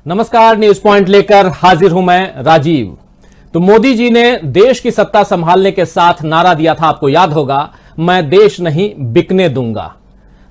नमस्कार, news point लेकर हाजिर हूं मैं राजीव। तो मोदी जी ने देश की सत्ता संभालने के साथ नारा दिया था, आपको याद होगा, मैं देश नहीं बिकने दूंगा।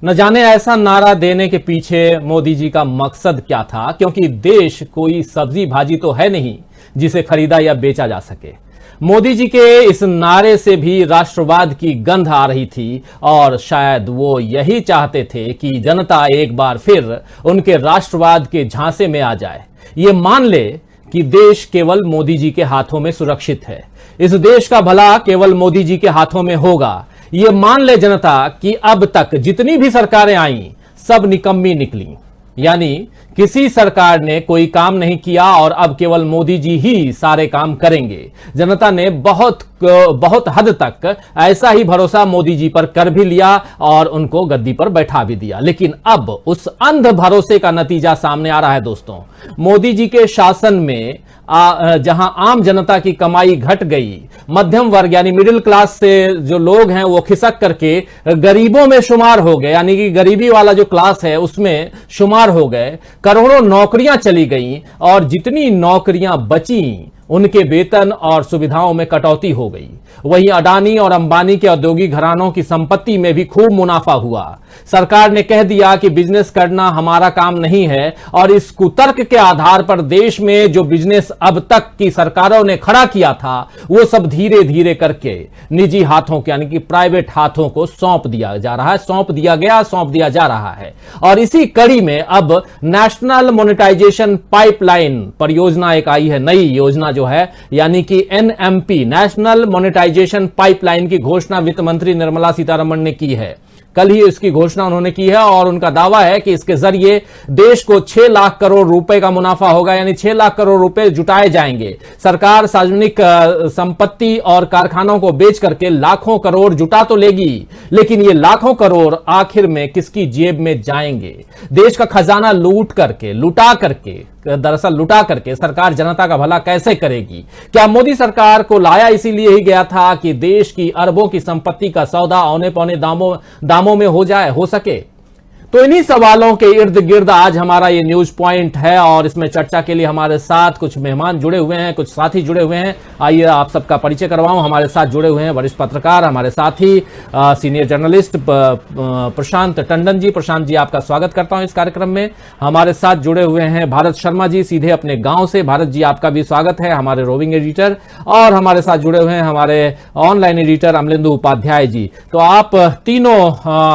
न जाने ऐसा नारा देने के पीछे मोदी जी का मकसद क्या था, क्योंकि देश कोई सब्जी भाजी तो है नहीं जिसे खरीदा या बेचा जा सके। मोदी जी के इस नारे से भी राष्ट्रवाद की गंध आ रही थी और शायद वो यही चाहते थे कि जनता एक बार फिर उनके राष्ट्रवाद के झांसे में आ जाए, ये मान ले कि देश केवल मोदी जी के हाथों में सुरक्षित है, इस देश का भला केवल मोदी जी के हाथों में होगा। ये मान ले जनता कि अब तक जितनी भी सरकारें आई सब निकम्मी निकली, यानी किसी सरकार ने कोई काम नहीं किया और अब केवल मोदी जी ही सारे काम करेंगे। जनता ने बहुत हद तक ऐसा ही भरोसा मोदी जी पर कर भी लिया और उनको गद्दी पर बैठा भी दिया। लेकिन अब उस अंध भरोसे का नतीजा सामने आ रहा है दोस्तों। मोदी जी के शासन में जहां आम जनता की कमाई घट गई, मध्यम वर्ग यानी मिडिल क्लास से जो लोग हैं वो खिसक करके गरीबों में शुमार हो गए, यानी कि गरीबी वाला जो क्लास है उसमें शुमार हो गए। करोड़ों नौकरियां चली गई और जितनी नौकरियां बची उनके वेतन और सुविधाओं में कटौती हो गई। वहीं अडानी और अंबानी के औद्योगिक घरानों की संपत्ति में भी खूब मुनाफा हुआ। सरकार ने कह दिया कि बिजनेस करना हमारा काम नहीं है और इस कुतर्क के आधार पर देश में जो बिजनेस अब तक की सरकारों ने खड़ा किया था वो सब धीरे धीरे करके निजी हाथों के यानी कि प्राइवेट हाथों को सौंप दिया जा रहा है, सौंप दिया जा रहा है। और इसी कड़ी में अब नेशनल मोनेटाइजेशन पाइपलाइन परियोजना एक आई है, नई योजना जो है, यानी कि एनएमपी नेशनल मोनेटाइजेशन पाइपलाइन की घोषणा वित्त मंत्री निर्मला सीतारमण ने की है। कल ही इसकी घोषणा उन्होंने की है और उनका दावा है कि इसके जरिए देश को 6 लाख करोड़ रुपए का मुनाफा होगा, यानी 6 लाख करोड़ रुपए जुटाए जाएंगे। सरकार सार्वजनिक संपत्ति और कारखानों को बेच करके लाखों करोड़ जुटा तो लेगी, लेकिन ये लाखों करोड़ आखिर में किसकी जेब में जाएंगे? देश का खजाना लुटा करके सरकार जनता का भला कैसे करेगी? क्या मोदी सरकार को लाया इसीलिए ही गया था कि देश की अरबों की संपत्ति का सौदा औने पौने दामों में हो सके? तो इन्हीं सवालों के इर्द गिर्द आज हमारा ये न्यूज पॉइंट है और इसमें चर्चा के लिए हमारे साथ कुछ मेहमान जुड़े हुए हैं, कुछ साथी जुड़े हुए हैं। आइए आप सबका परिचय करवाऊं। हमारे साथ जुड़े हुए हैं वरिष्ठ पत्रकार, हमारे साथी सीनियर जर्नलिस्ट प्रशांत टंडन जी। प्रशांत जी, आपका स्वागत करता हूं इस कार्यक्रम में। हमारे साथ जुड़े हुए हैं भारत शर्मा जी, सीधे अपने गांव से। भारत जी, आपका भी स्वागत है, हमारे रोविंग एडिटर। और हमारे साथ जुड़े हुए हैं हमारे ऑनलाइन एडिटर अमलेंदु उपाध्याय जी। तो आप तीनों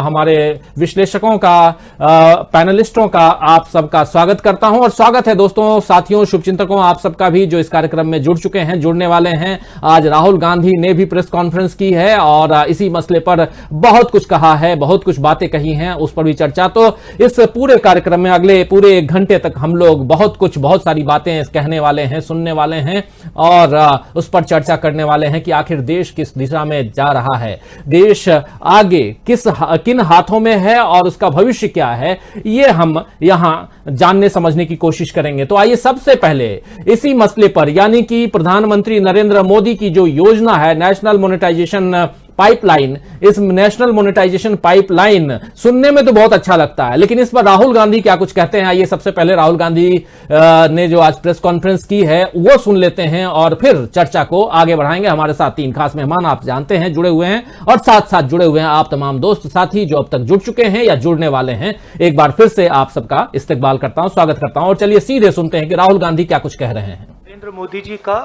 हमारे विश्लेषकों का, पैनलिस्टों का आप सबका स्वागत करता हूं। और स्वागत है दोस्तों, साथियों, शुभचिंतकों, आप सबका भी जो इस कार्यक्रम में जुड़ चुके हैं, जुड़ने वाले हैं। आज राहुल गांधी ने भी प्रेस कॉन्फ्रेंस की है और इसी मसले पर बहुत कुछ कहा है, बहुत कुछ बातें कही हैं, उस पर भी चर्चा। तो इस पूरे कार्यक्रम में अगले पूरे 1 घंटे तक हम लोग बहुत सारी बातें कहने वाले हैं, सुनने वाले हैं और उस पर चर्चा करने वाले हैं कि आखिर देश किस दिशा में जा रहा है, देश आगे किन हाथों में है और उसका भविष्य क्या है, ये हम यहां जानने समझने की कोशिश करेंगे। तो आइए सबसे पहले इसी मसले पर, यानी कि प्रधानमंत्री नरेंद्र मोदी की जो योजना है नेशनल मोनेटाइजेशन पाइपलाइन, इस नेशनल मोनेटाइजेशन पाइपलाइन सुनने में तो बहुत अच्छा लगता है, लेकिन इस पर राहुल गांधी क्या कुछ कहते हैं। आइए सबसे पहले राहुल गांधी ने जो आज प्रेस कॉन्फ्रेंस की है वो सुन लेते हैं और फिर चर्चा को आगे बढ़ाएंगे। हमारे साथ 3 खास मेहमान आप जानते हैं जुड़े हुए हैं और साथ साथ जुड़े हुए हैं आप तमाम दोस्त साथी जो अब तक जुड़ चुके हैं या जुड़ने वाले हैं। एक बार फिर से आप सबका इस्तकबाल करता हूं, स्वागत करता हूं और चलिए सीधे सुनते हैं कि राहुल गांधी क्या कुछ कह रहे हैं। नरेंद्र मोदी जी का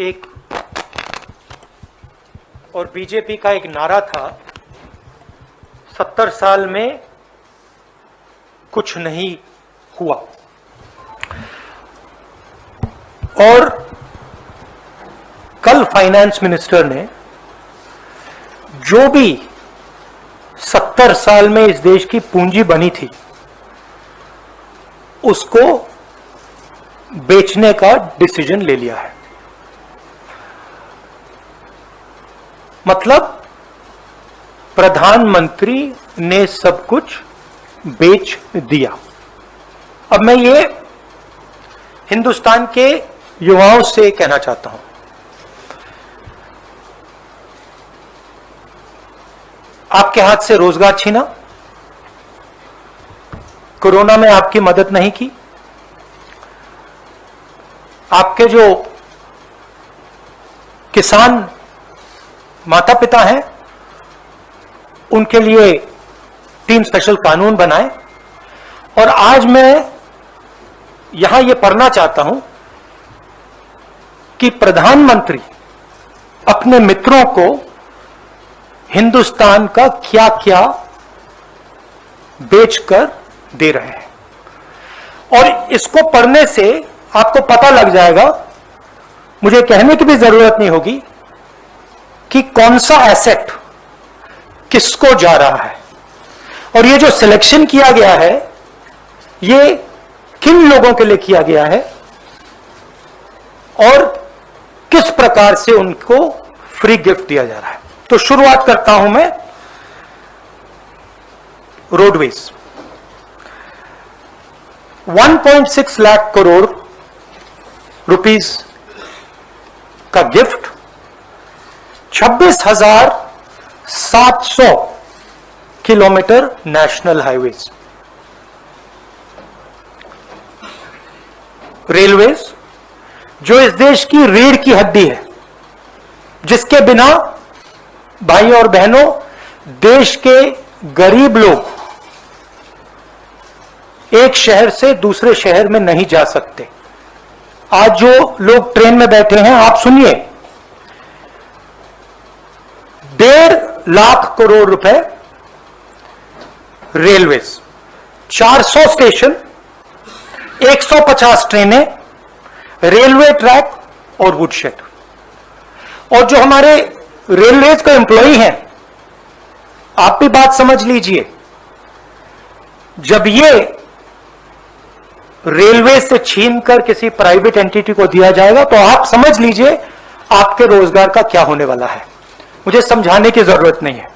एक और बीजेपी का एक नारा था, 70 साल में कुछ नहीं हुआ। और कल फाइनेंस मिनिस्टर ने जो भी 70 साल में इस देश की पूंजी बनी थी उसको बेचने का डिसीजन ले लिया है। मतलब प्रधानमंत्री ने सब कुछ बेच दिया। अब मैं ये हिंदुस्तान के युवाओं से कहना चाहता हूं, आपके हाथ से रोजगार छीना, कोरोना में आपकी मदद नहीं की, आपके जो किसान माता पिता हैं उनके लिए 3 स्पेशल कानून बनाए। और आज मैं यहां यह पढ़ना चाहता हूं कि प्रधानमंत्री अपने मित्रों को हिंदुस्तान का क्या क्या बेचकर दे रहे हैं। और इसको पढ़ने से आपको पता लग जाएगा, मुझे कहने की भी जरूरत नहीं होगी कि कौन सा एसेट किसको जा रहा है। और ये जो सिलेक्शन किया गया है ये किन लोगों के लिए किया गया है और किस प्रकार से उनको फ्री गिफ्ट दिया जा रहा है। तो शुरुआत करता हूं मैं रोडवेज। 1.6 लाख करोड़ रुपीस का gift, 26,700 kilometre national highways. Railways जो इस देश की रीढ़ की हड्डी है, जिसके बिना भाई और बहनों देश के गरीब लोग एक शहर से दूसरे शहर में नहीं जा सकते। आज जो लोग ट्रेन में बैठे हैं, आप सुनिए, 1.5 लाख करोड़ रुपए रेलवेज, 400 स्टेशन, 150 ट्रेनें, रेलवे ट्रैक और वुडशेड। और जो हमारे रेलवेज का एम्प्लॉई हैं, आप भी बात समझ लीजिए, जब ये रेलवे से छीनकर किसी प्राइवेट एंटिटी को दिया जाएगा तो आप समझ लीजिए आपके रोजगार का क्या होने वाला है। मुझे समझाने की जरूरत नहीं है।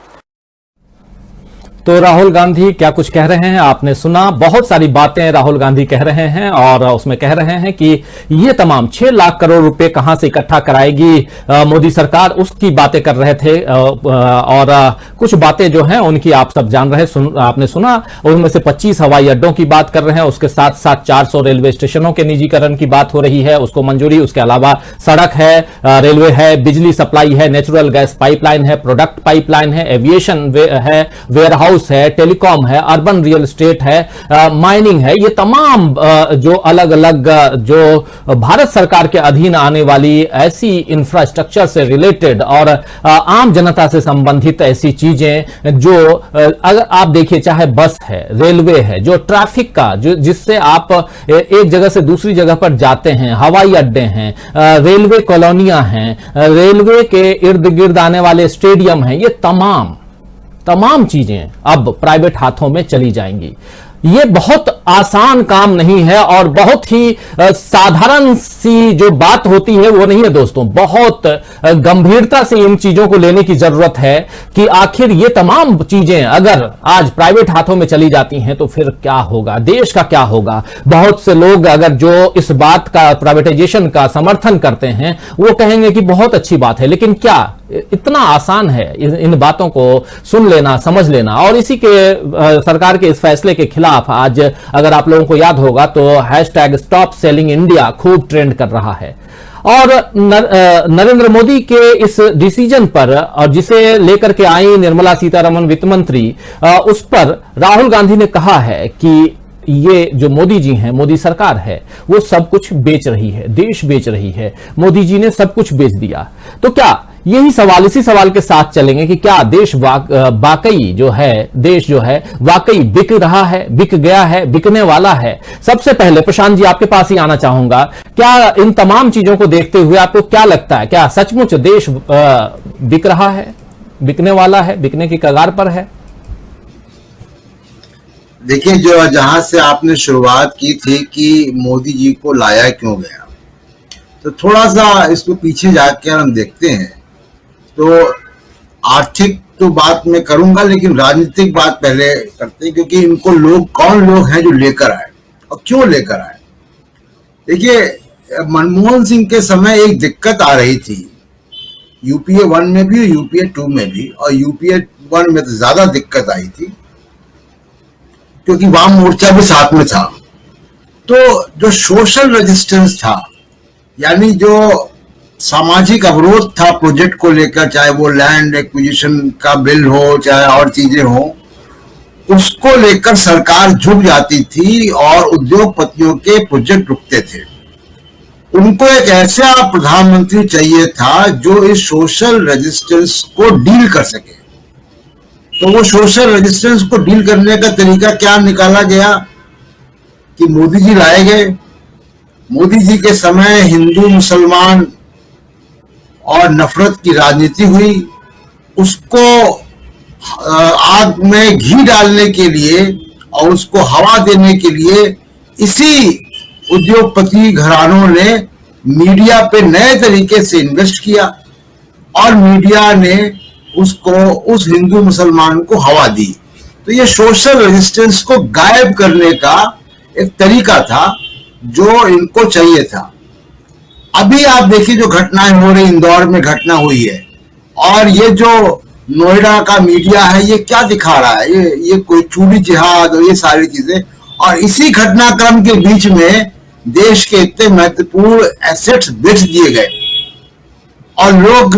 तो राहुल गांधी क्या कुछ कह रहे हैं आपने सुना। बहुत सारी बातें राहुल गांधी कह रहे हैं और उसमें कह रहे हैं कि ये तमाम 6 लाख करोड़ रुपए कहां से इकट्ठा कराएगी मोदी सरकार, उसकी बातें कर रहे थे। और कुछ बातें जो हैं उनकी आप सब जान रहे, आपने सुना। उनमें से 25 हवाई अड्डों की बात कर रहे हैं, उसके साथ साथ 400 रेलवे स्टेशनों के निजीकरण की बात हो रही है, उसको मंजूरी। उसके अलावा सड़क है, रेलवे है, बिजली सप्लाई है, नेचुरल गैस पाइपलाइन है, प्रोडक्ट पाइपलाइन है, एविएशन है, वेयर है, टेलीकॉम है, अर्बन रियल एस्टेट है, माइनिंग है। ये तमाम जो अलग अलग जो भारत सरकार के अधीन आने वाली ऐसी इंफ्रास्ट्रक्चर से रिलेटेड और आम जनता से संबंधित ऐसी चीजें जो अगर आप देखिए, चाहे बस है, रेलवे है, जो ट्रैफिक का जो जिससे आप एक जगह से दूसरी जगह पर जाते हैं, हवाई अड्डे हैं, रेलवे कॉलोनियां हैं, रेलवे के इर्द गिर्द आने वाले स्टेडियम हैं, ये तमाम चीजें अब प्राइवेट हाथों में चली जाएंगी। ये बहुत आसान काम नहीं है और बहुत ही साधारण सी जो बात होती है वो नहीं है दोस्तों। बहुत गंभीरता से इन चीजों को लेने की जरूरत है कि आखिर ये तमाम चीजें अगर आज प्राइवेट हाथों में चली जाती हैं तो फिर क्या होगा, देश का क्या होगा। बहुत से लोग अगर जो इस बात का, प्राइवेटाइजेशन का समर्थन करते हैं, वो कहेंगे कि बहुत अच्छी बात है, लेकिन क्या इतना आसान है इन बातों को सुन लेना, समझ लेना। और इसी के सरकार के इस फैसले के खिलाफ आज अगर आप लोगों को याद होगा तो हैशटैग स्टॉप सेलिंग इंडिया खूब ट्रेंड कर रहा है। और नरेंद्र मोदी के इस डिसीजन पर, और जिसे लेकर के आई निर्मला सीतारमण वित्त मंत्री, उस पर राहुल गांधी ने कहा है कि ये जो मोदी जी हैं, मोदी सरकार है, वो सब कुछ बेच रही है, देश बेच रही है, मोदी जी ने सब कुछ बेच दिया। तो क्या यही सवाल, इसी सवाल के साथ चलेंगे कि क्या देश वाकई जो है, देश जो है वाकई बिक रहा है, बिक गया है, बिकने वाला है। सबसे पहले प्रशांत जी आपके पास ही आना चाहूंगा। क्या इन तमाम चीजों को देखते हुए आपको क्या लगता है, क्या सचमुच देश बिक रहा है, बिकने वाला है, बिकने की कगार पर है? देखिए, जो जहां से आपने शुरुआत की थी कि मोदी जी को लाया क्यों गया, तो थोड़ा सा इसको पीछे जाकर हम देखते हैं तो आर्थिक तो बात मैं करूंगा, लेकिन राजनीतिक बात पहले करते हैं, क्योंकि इनको कौन लोग हैं जो लेकर आए और क्यों लेकर आए। देखिए, मनमोहन सिंह के समय एक दिक्कत आ रही थी, यूपीए 1 में भी, यूपीए 2 में भी, और यूपीए 1 में तो ज्यादा दिक्कत आई थी क्योंकि वाम मोर्चा भी साथ में था। तो जो सोशल रेजिस्टेंस था यानी जो सामाजिक अवरोध था प्रोजेक्ट को लेकर, चाहे वो लैंड एक्विजिशन का बिल हो चाहे और चीजें हो, उसको लेकर सरकार झुक जाती थी और उद्योगपतियों के प्रोजेक्ट रुकते थे। उनको एक ऐसा प्रधानमंत्री चाहिए था जो इस सोशल रेजिस्टेंस को डील कर सके। तो वो सोशल रेजिस्टेंस को डील करने का तरीका क्या निकाला गया कि मोदी जी लाए गए। मोदी जी के समय हिंदू मुसलमान और नफरत की राजनीति हुई। उसको आग में घी डालने के लिए और उसको हवा देने के लिए इसी उद्योगपति घरानों ने मीडिया पे नए तरीके से इन्वेस्ट किया और मीडिया ने उसको उस हिंदू मुसलमान को हवा दी। तो ये सोशल रेजिस्टेंस को गायब करने का एक तरीका था जो इनको चाहिए था। अभी आप देखिए जो घटनाएं हो रही, इंदौर में घटना हुई है और ये जो नोएडा का मीडिया है ये क्या दिखा रहा है, ये कोई चूड़ी जिहाद और ये सारी चीजें। और इसी घटनाक्रम के बीच में देश के इतने महत्वपूर्ण एसेट्स बेच दिए गए और लोग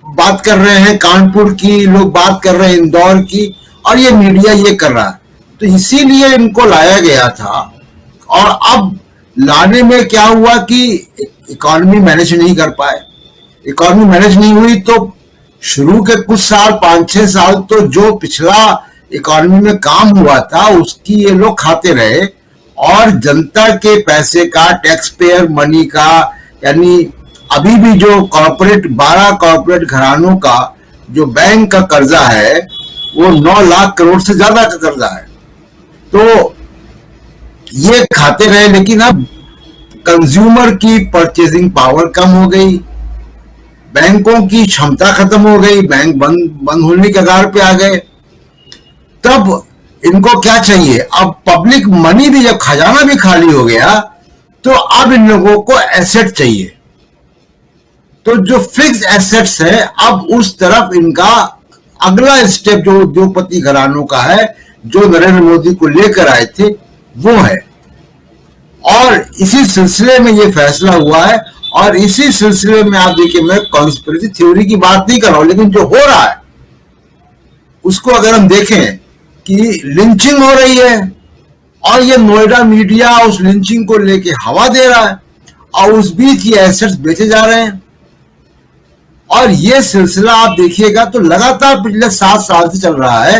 बात कर रहे हैं कानपुर की, लोग बात कर रहे हैं इंदौर की, और ये मीडिया ये कर रहा है। तो इसीलिए इनको लाया गया था। और अब लाने में क्या हुआ कि इकोनॉमी मैनेज नहीं कर पाए। इकोनॉमी मैनेज नहीं हुई तो शुरू के कुछ साल 5-6 साल तो जो पिछला इकोनॉमी में काम हुआ था उसकी ये लोग खाते रहे और जनता के पैसे का, टैक्स पेयर मनी का, यानी अभी भी जो 12 कॉर्पोरेट घरानों का जो बैंक का कर्जा है वो 9 लाख करोड़ से ज्यादा का कर्जा है। तो ये खाते रहे, लेकिन अब कंज्यूमर की परचेजिंग पावर कम हो गई, बैंकों की क्षमता खत्म हो गई, बैंक बंद होने के कगार पे आ गए। तब इनको क्या चाहिए? अब पब्लिक मनी भी, जब खजाना भी खाली हो गया तो अब इन लोगों को एसेट चाहिए। तो जो फिक्स एसेट्स है अब उस तरफ इनका अगला स्टेप जो उद्योगपति घरानों का है, जो नरेंद्र मोदी को लेकर आए थे, वो है। और इसी सिलसिले में ये फैसला हुआ है। और इसी सिलसिले में आप देखिए, मैं कॉन्स्पिरेसी थ्योरी की बात नहीं कर रहा हूं, लेकिन जो हो रहा है उसको अगर हम देखें कि लिंचिंग हो रही है और ये नोएडा मीडिया उस लिंचिंग को लेके हवा दे रहा है और उस बीच ये एसेट्स बेचे जा रहे हैं। और ये सिलसिला आप देखिएगा तो लगातार पिछले 7 साल से चल रहा है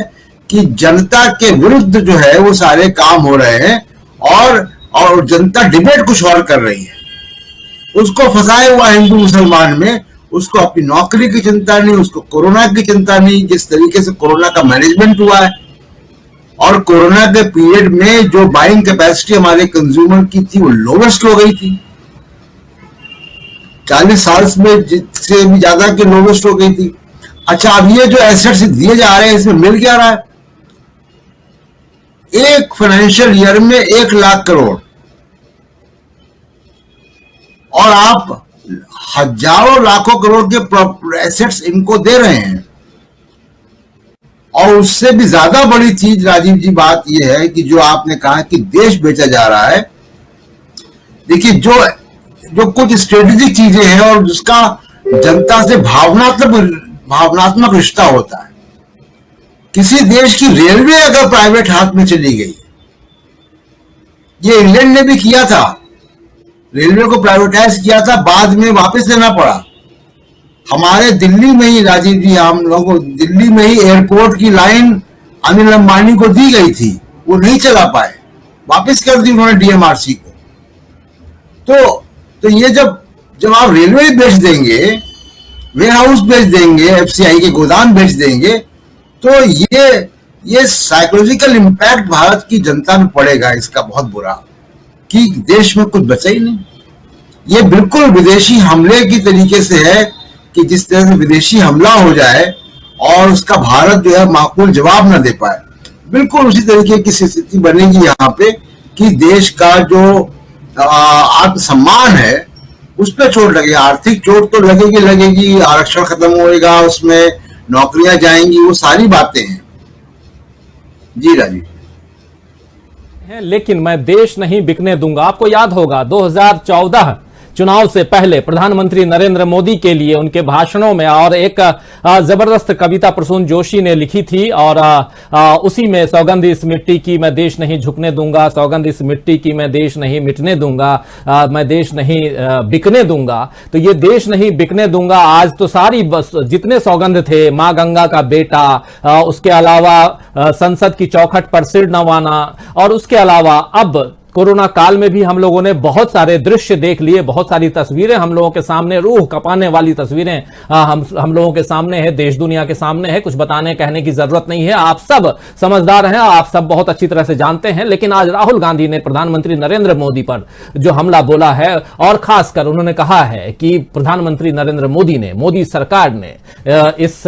कि जनता के विरुद्ध जो है वो सारे काम हो रहे हैं और जनता डिबेट कुछ और कर रही है। उसको फंसाए हुआ हिंदू मुसलमान में, उसको अपनी नौकरी की चिंता नहीं, उसको कोरोना की चिंता नहीं। जिस तरीके से कोरोना का मैनेजमेंट हुआ है और कोरोना के पीरियड में जो बाइंग कैपेसिटी हमारे कंज्यूमर की थी वो लोवेस्ट हो गई थी, 40 साल में से भी ज्यादा की लोवेस्ट हो गई थी। अच्छा, अब ये जो एसेट्स दिए जा रहे हैं इसमें मिल क्या रहा है? एक फाइनेंशियल ईयर में 1 लाख करोड़ और आप हजारों लाखों करोड़ के एसेट्स इनको दे रहे हैं। और उससे भी ज्यादा बड़ी चीज राजीव जी बात यह है कि जो आपने कहा कि देश बेचा जा रहा है। देखिए, जो कुछ स्ट्रेटेजिक चीजें हैं और जिसका जनता से भावनात्मक रिश्ता होता है। किसी देश की रेलवे अगर प्राइवेट हाथ में चली गई, ये इंग्लैंड ने भी किया था, रेलवे को प्राइवेटाइज किया था, बाद में वापस लेना पड़ा। हमारे दिल्ली में ही राजीव जी, हम लोगों दिल्ली में ही एयरपोर्ट की लाइन अनिल अंबानी को दी गई थी, वो नहीं चला पाए, वापस कर दी उन्होंने डीएमआरसी को। तो ये जब आप रेलवे बेच देंगे, वेयर हाउस बेच देंगे, एफसीआई के गोदाम बेच देंगे, तो ये साइकोलॉजिकल इंपैक्ट भारत की जनता में पड़ेगा इसका बहुत बुरा, कि देश में कुछ बचा ही नहीं। ये बिल्कुल विदेशी हमले की तरीके से है कि जिस तरह से विदेशी हमला हो जाए और उसका भारत जो है माकूल जवाब न दे पाए, बिल्कुल उसी तरीके की स्थिति बनेगी यहाँ पे कि देश का जो आत्मसम्मान है उस पर चोट लगेगी। आर्थिक चोट तो लगेगी, आरक्षण खत्म होएगा, उसमें नौकरियां जाएंगी, वो सारी बातें हैं। जी राजीव है, लेकिन मैं देश नहीं बिकने दूंगा। आपको याद होगा 2014 चुनाव से पहले प्रधानमंत्री नरेंद्र मोदी के लिए उनके भाषणों में, और एक जबरदस्त कविता प्रसून जोशी ने लिखी थी, और उसी में सौगंध इस मिट्टी की मैं देश नहीं झुकने दूंगा, सौगंध इस मिट्टी की मैं देश नहीं मिटने दूंगा, मैं देश नहीं बिकने दूंगा। तो ये देश नहीं बिकने दूंगा, आज तो सारी बस जितने सौगंध थे, मां गंगा का बेटा, उसके अलावा संसद की चौखट पर सिर नवाना, और उसके अलावा अब कोरोना काल में भी हम लोगों ने बहुत सारे दृश्य देख लिए, बहुत सारी तस्वीरें हम लोगों के सामने, रूह कपाने वाली तस्वीरें हम लोगों के सामने है, देश दुनिया के सामने है। कुछ बताने कहने की जरूरत नहीं है, आप सब समझदार हैं, आप सब बहुत अच्छी तरह से जानते हैं। लेकिन आज राहुल गांधी ने प्रधानमंत्री नरेंद्र मोदी पर जो हमला बोला है, और खासकर उन्होंने कहा है कि प्रधानमंत्री नरेंद्र मोदी ने, मोदी सरकार ने इस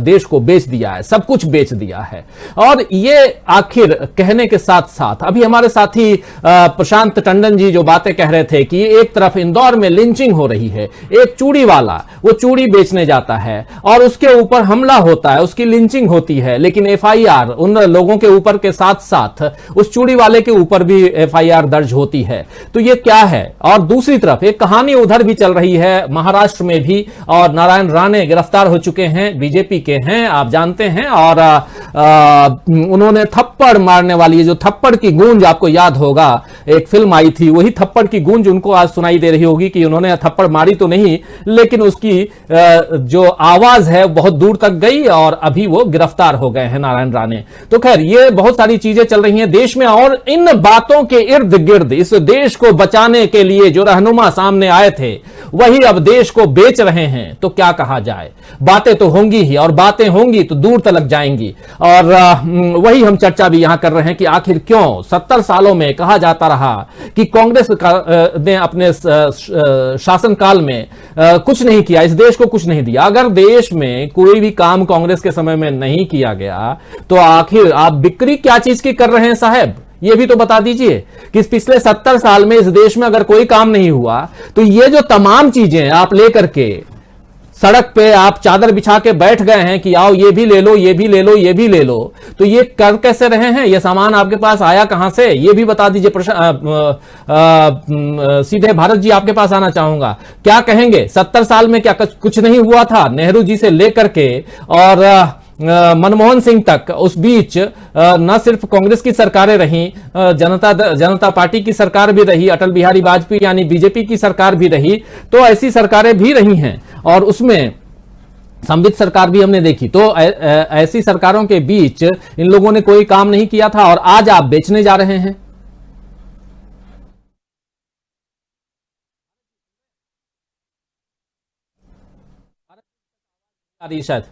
देश को बेच दिया है, सब कुछ बेच दिया है। और ये आखिर कहने के साथ साथ अभी हमारे साथी प्रशांत टंडन जी जो बातें कह रहे थे कि एक तरफ इंदौर में लिंचिंग हो रही है, एक चूड़ी वाला वो चूड़ी बेचने जाता है और उसके ऊपर हमला होता है, उसकी लिंचिंग होती है, लेकिन एफआईआर उन लोगों के ऊपर के साथ साथ उस चूड़ी वाले के ऊपर भी एफआईआर दर्ज होती है। तो ये क्या है? और दूसरी तरफ एक कहानी उधर भी चल रही है, महाराष्ट्र में भी, और नारायण राणे गिरफ्तार हो चुके हैं, बीजेपी के हैं, आप जानते हैं, और उन्होंने थप्पड़ मारने वाली, जो थप्पड़ की गूंज आपको याद होगा, एक फिल्म आई थी, वही थप्पड़ की गूंज उनको आज सुनाई दे रही होगी कि उन्होंने थप्पड़ मारी तो नहीं, लेकिन उसकी जो आवाज है बहुत दूर तक गई, और अभी वो गिरफ्तार हो गए हैं नारायण राणे। तो खैर ये बहुत सारी चीजें चल रही हैं देश में, और इन बातों के इर्द गिर्द इस देश को बचाने के लिए जो रहनुमा सामने आए थे वही अब देश को बेच रहे हैं। तो क्या कहा जाए, बातें तो होंगी ही, और बातें होंगी तो दूर तक जाएंगी। और वही हम चर्चा भी यहां कर रहे हैं कि आखिर क्यों 70 सालों में कहा जाता रहा कि कांग्रेस ने अपने शासनकाल में कुछ नहीं किया, इस देश को कुछ नहीं दिया। अगर देश में कोई भी काम कांग्रेस के समय में नहीं किया गया तो आखिर आप बिक्री क्या चीज की कर रहे हैं साहब? ये भी तो बता दीजिए कि पिछले 70 साल में इस देश में अगर कोई काम नहीं हुआ तो ये जो तमाम चीजें आप लेकर के सड़क पे आप चादर बिछा के बैठ गए हैं कि आओ ये भी ले लो, ये भी ले लो, ये भी ले लो, तो ये कर कैसे रहे हैं? ये सामान आपके पास आया कहां से, ये भी बता दीजिए। सीधे भारत जी आपके पास आना चाहूंगा, क्या कहेंगे? 70 साल में क्या कुछ नहीं हुआ था? नेहरू जी से लेकर के और मनमोहन सिंह तक, उस बीच न सिर्फ कांग्रेस की सरकारें रही, जनता पार्टी की सरकार भी रही, अटल बिहारी वाजपेयी यानी बीजेपी की सरकार भी रही, तो ऐसी सरकारें भी रही हैं, और उसमें संवित सरकार भी हमने देखी। तो ऐसी सरकारों के बीच इन लोगों ने कोई काम नहीं किया था, और आज आप बेचने जा रहे हैं। शायद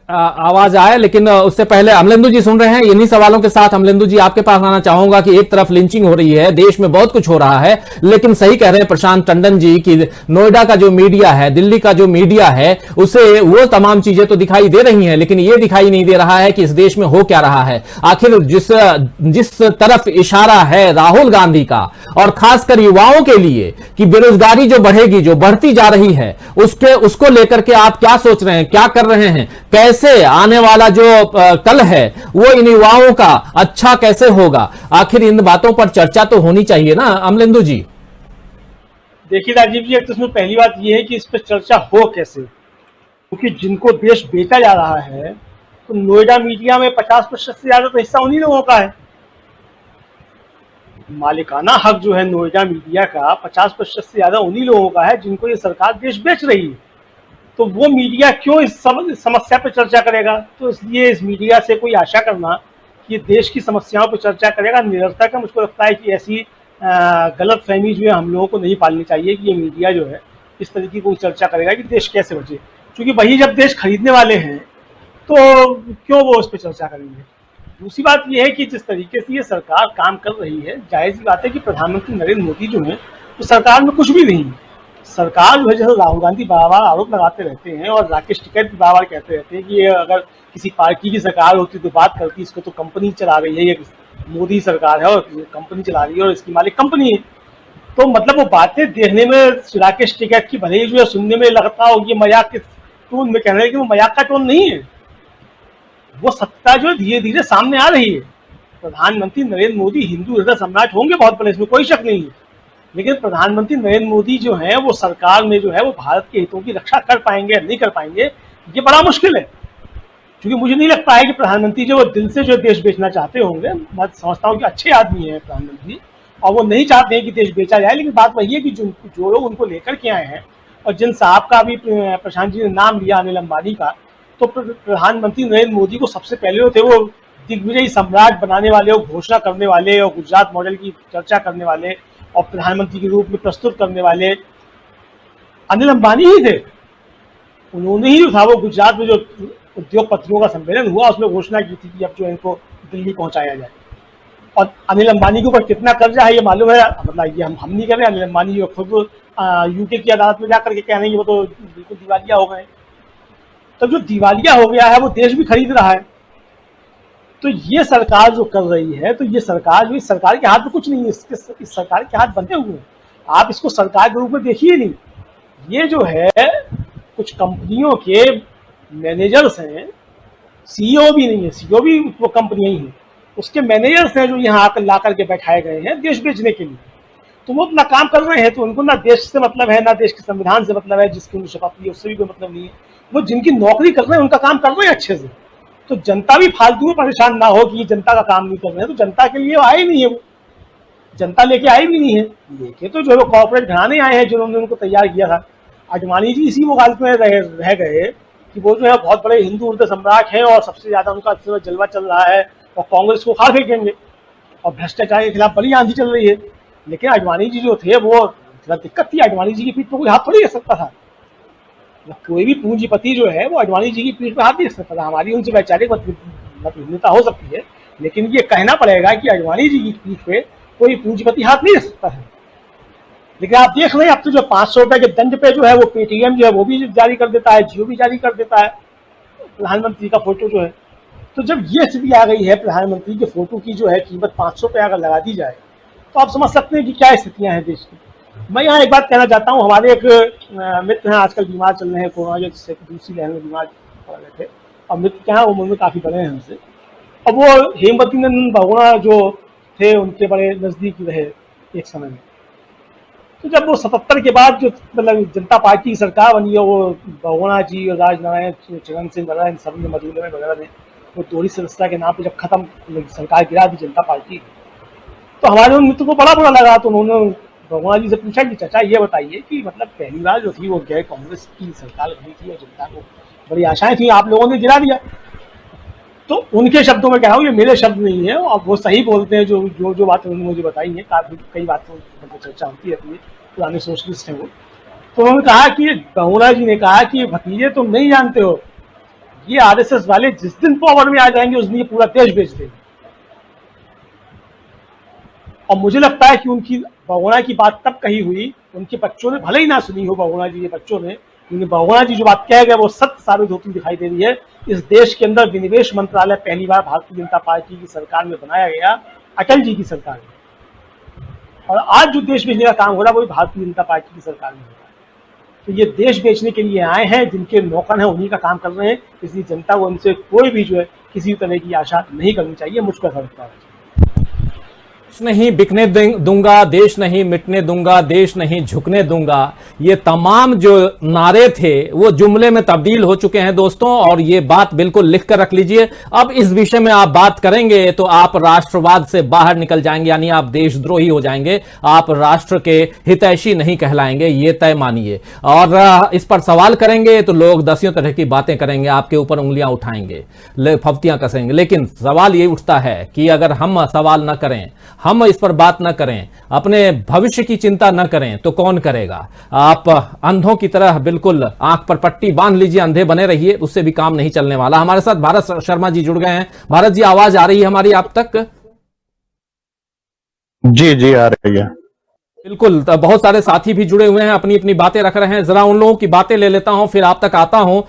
आवाज आए, लेकिन उससे पहले अमलेंदु जी सुन रहे हैं। इन्हीं सवालों के साथ अमलेंदु जी आपके पास आना चाहूंगा कि एक तरफ लिंचिंग हो रही है, देश में बहुत कुछ हो रहा है, लेकिन सही कह रहे हैं प्रशांत टंडन जी कि नोएडा का जो मीडिया है, दिल्ली का जो मीडिया है, उसे वो तमाम चीजें तो दिखाई दे रही हैं, लेकिन ये दिखाई नहीं दे रहा है कि इस देश में हो क्या रहा है। आखिर जिस तरफ इशारा है राहुल गांधी का, और खासकर युवाओं के लिए कि बेरोजगारी जो बढ़ेगी, जो बढ़ती जा रही है, उसको लेकर के आप क्या सोच रहे हैं, क्या कर रहे हैं? कैसे आने वाला जो कल है वो इन युवाओं का अच्छा कैसे होगा? आखिर इन बातों पर चर्चा तो होनी चाहिए ना अमलेंदु जी। देखिए राजीव जी, एक तो इसमें पहली बात यह है कि इस पर चर्चा हो कैसे, क्योंकि जिनको देश बेचा जा रहा है, तो नोएडा मीडिया में 50% से ज्यादा तो हिस्सा उन्हीं लोगों का है। मालिकाना हक जो है नोएडा मीडिया का 50% से ज्यादा उन्हीं लोगों का है जिनको ये सरकार देश बेच रही है। तो वो मीडिया क्यों इस समस्या पर चर्चा करेगा? तो इसलिए इस मीडिया से कोई आशा करना कि देश की समस्याओं पर चर्चा करेगा निरर्थक है। मुझको लगता है कि ऐसी गलत फहमी जो है हम लोगों को नहीं पालनी चाहिए कि ये मीडिया जो है इस तरीके की चर्चा करेगा कि देश कैसे बचे, क्योंकि वही जब देश खरीदने वाले हैं तो क्यों वो उस पर चर्चा करेंगे। दूसरी बात यह है कि जिस तरीके से ये सरकार काम कर रही है, जाहिर सी बात है कि प्रधानमंत्री नरेंद्र मोदी जो है तो सरकार में कुछ भी नहीं है। सरकार जो है, जैसे राहुल गांधी बार बार आरोप लगाते रहते हैं और राकेश टिकैत भी बार बार कहते रहते हैं कि ये अगर किसी पार्टी की सरकार होती तो बात करती, इसको तो कंपनी चला रही है, ये मोदी सरकार है और कंपनी चला रही है और इसकी मालिक कंपनी है। तो मतलब वो बातें देखने में राकेश टिकैत की भले ही जो है सुनने में लगता हो कि मजाक के टोन में कह रहे हैं, कि वो मजाक का टोन नहीं है। वो सत्ता जो धीरे धीरे सामने आ रही है, प्रधानमंत्री नरेंद्र मोदी हिंदू हृदय सम्राट होंगे बहुत बड़े, इसमें कोई शक नहीं है, लेकिन प्रधानमंत्री नरेंद्र मोदी जो है वो सरकार में जो है वो भारत के हितों की रक्षा कर पाएंगे या नहीं कर पाएंगे, ये बड़ा मुश्किल है। क्योंकि मुझे नहीं लगता है कि प्रधानमंत्री जो वो दिल से जो देश बेचना चाहते होंगे। मैं समझता हूँ कि अच्छे आदमी है प्रधानमंत्री और वो नहीं चाहते हैं कि देश बेचा जाए, लेकिन बात वही है कि जो लोग उनको लेकर के आए हैं और जिन साहब का भी प्रशांत जी ने नाम लिया अनिल अंबानी का, तो प्रधानमंत्री नरेंद्र मोदी को सबसे पहले थे वो दिग्विजयी सम्राट बनाने वाले और घोषणा करने वाले और गुजरात मॉडल की चर्चा करने वाले और प्रधानमंत्री के रूप में प्रस्तुत करने वाले अनिल अंबानी ही थे। उन्होंने ही जो था वो गुजरात में जो उद्योगपतियों का सम्मेलन हुआ उसमें घोषणा की थी कि अब जो इनको दिल्ली पहुंचाया जाए। और अनिल अंबानी के ऊपर कितना कर्जा है ये मालूम है, मतलब ये हम नहीं कर रहे। अनिल अंबानी जो खुद यूके की अदालत में जाकर के कह रहे हैं वो तो बिल्कुल दिवालिया हो गए। तो जो दिवालिया हो गया है वो देश भी खरीद रहा है। तो ये सरकार जो कर रही है, तो ये सरकार जो, इस सरकार के हाथ में कुछ नहीं है, इस सरकार के हाथ बंधे हुए हैं। आप इसको सरकार के रूप में देखिए नहीं, ये जो है कुछ कंपनियों के मैनेजर्स हैं, सीईओ भी नहीं है, सीईओ भी वो कंपनियां ही हैं, उसके मैनेजर्स हैं जो यहाँ आकर ला करके बैठाए गए हैं देश बेचने के लिए। तो वो अपना काम कर रहे हैं, तो उनको ना देश से मतलब है ना देश के संविधान से मतलब है, जिसकी उन्होंने शपथ ली उससे भी कोई मतलब नहीं है। वो जिनकी नौकरी कर रहे हैं उनका काम कर रहे हैं अच्छे से। तो जनता भी फालतू में परेशान ना हो कि ये जनता का काम नहीं कर रहे हैं, तो जनता के लिए आए नहीं है, वो जनता लेके आई भी नहीं है। लेके तो जो है कॉर्पोरेट घराने आए हैं जिन्होंने उनको तैयार किया था। अडवाणी जी इसी मुखालत में रह गए कि वो जो है बहुत बड़े हिंदू हृदय सम्राट हैं और सबसे ज्यादा उनका जलवा चल रहा है और कांग्रेस को खा फेंकेंगे और भ्रष्टाचार के खिलाफ बड़ी आंधी चल रही है। लेकिन अडवाणी जी जो थे वो दिक्कत थी, अडवाणी जी की पीठ पर कोई हाथ थोड़ी रख सकता था। कोई भी पूंजीपति जो है वो अडवाणी जी की पीठ पर हाथ नहीं रख सकता था। हमारी उनसे वैचारिक मतभिन्नता हो सकती है, लेकिन ये कहना पड़ेगा कि अडवाणी जी की पीठ पे कोई पूंजीपति हाथ नहीं रख सकता है। लेकिन आप देख रहे हैं अब तो जो 500 रुपए के दंड पे जो है वो पेटीएम जो है वो भी जारी कर देता है, जियो भी जारी कर देता है प्रधानमंत्री का फोटो जो है। तो जब ये स्थिति आ गई है प्रधानमंत्री के फोटो की जो है कीमत 500 रुपये अगर लगा दी जाए तो आप समझ सकते हैं कि क्या स्थितियां हैं देश की। मैं यहाँ एक बात कहना चाहता हूँ, हमारे एक मित्र हैं आजकल बीमार चल रहे हैं, कोरोना से दूसरी लहर में बीमार पड़ रहे थे और मित्र क्या है उम्र में काफी बड़े हैं हमसे। अब वो हेमवती नंदन बहुगुणा जो थे उनके बड़े नजदीक रहे एक समय में। तो जब वो 77 के बाद जो मतलब जनता पार्टी की सरकार बनी है, वो बहुगुणा जी और राजनारायण चरण सिंह वगैरह सब ने मजूले में वगैरह ने वो दोहरी सदस्यता के नाम पे जब खत्म सरकार गिरा दी जनता पार्टी, तो हमारे उन मित्र को बड़ा बुरा लगा। तो उन्होंने बहुगुणा जी से पूछा कि चाचा ये बताइए कि मतलब पहली बार जो थी वो गैर कांग्रेस की सरकार बनी थी और जनता को बड़ी आशाएं थी, आप लोगों ने गिरा दिया। तो उनके शब्दों में कह रहा हूँ, ये मेरे शब्द नहीं है और वो सही बोलते हैं। जो बात उन्होंने मुझे बताई है, कई बातों मतलब चर्चा होती रहती है, पुराने सोशलिस्ट हैं वो। तो उन्होंने कहा कि बहुगुणा जी ने कहा कि भतीजे तुम नहीं जानते हो, ये आरएसएस वाले जिस दिन पावर में आ जाएंगे उस दिन ये पूरा देश बेच देंगे। और मुझे लगता है कि उनकी बहुगुणा की बात तब कही हुई, उनके बच्चों ने भले ही ना सुनी हो बहुगुणा जी के बच्चों ने, क्योंकि बहुगुणा जी जो बात कह गए वो सत्य साबित होती दिखाई दे रही है। इस देश के अंदर विनिवेश मंत्रालय पहली बार भारतीय जनता पार्टी की सरकार में बनाया गया, अटल जी की सरकार में। और आज जो देश बेचने का काम हो रहा है वो भी भारतीय जनता पार्टी की सरकार में हो रहा है। तो ये देश बेचने के लिए आए हैं, जिनके नौकर हैं उन्हीं का काम कर रहे हैं। इसलिए जनता को उनसे कोई भी जो है किसी तरह की आशा नहीं करनी चाहिए, मुझ पर लगता है। देश नहीं बिकने दूंगा, देश नहीं मिटने दूंगा, देश नहीं झुकने दूंगा, ये तमाम जो नारे थे वो जुमले में तब्दील हो चुके हैं दोस्तों। और ये बात बिल्कुल लिख कर रख लीजिए। अब इस विषय में आप बात करेंगे तो आप राष्ट्रवाद से बाहर निकल जाएंगे, यानी आप देशद्रोही हो जाएंगे, आप राष्ट्र के हितैषी नहीं कहलाएंगे, ये तय मानिए। और इस पर सवाल करेंगे तो लोग दसियों तरह की बातें करेंगे, आपके ऊपर उंगलियां उठाएंगे, फफ्तियां कसेंगे। लेकिन सवाल ये उठता है कि अगर हम सवाल न करें, हम इस पर बात न करें, अपने भविष्य की चिंता न करें तो कौन करेगा। आप अंधों की तरह बिल्कुल आंख पर पट्टी बांध लीजिए, अंधे बने रहिए, उससे भी काम नहीं चलने वाला। हमारे साथ भारत शर्मा जी जुड़ गए हैं। भारत जी, आवाज आ रही है हमारी आप तक? जी जी आ रही है। बिल्कुल, तो बहुत सारे साथी भी जुड़े हुए हैं, अपनी अपनी बातें रख रहे हैं। जरा उन लोगों की बातें ले लेता हूं, फिर आप तक आता हूं।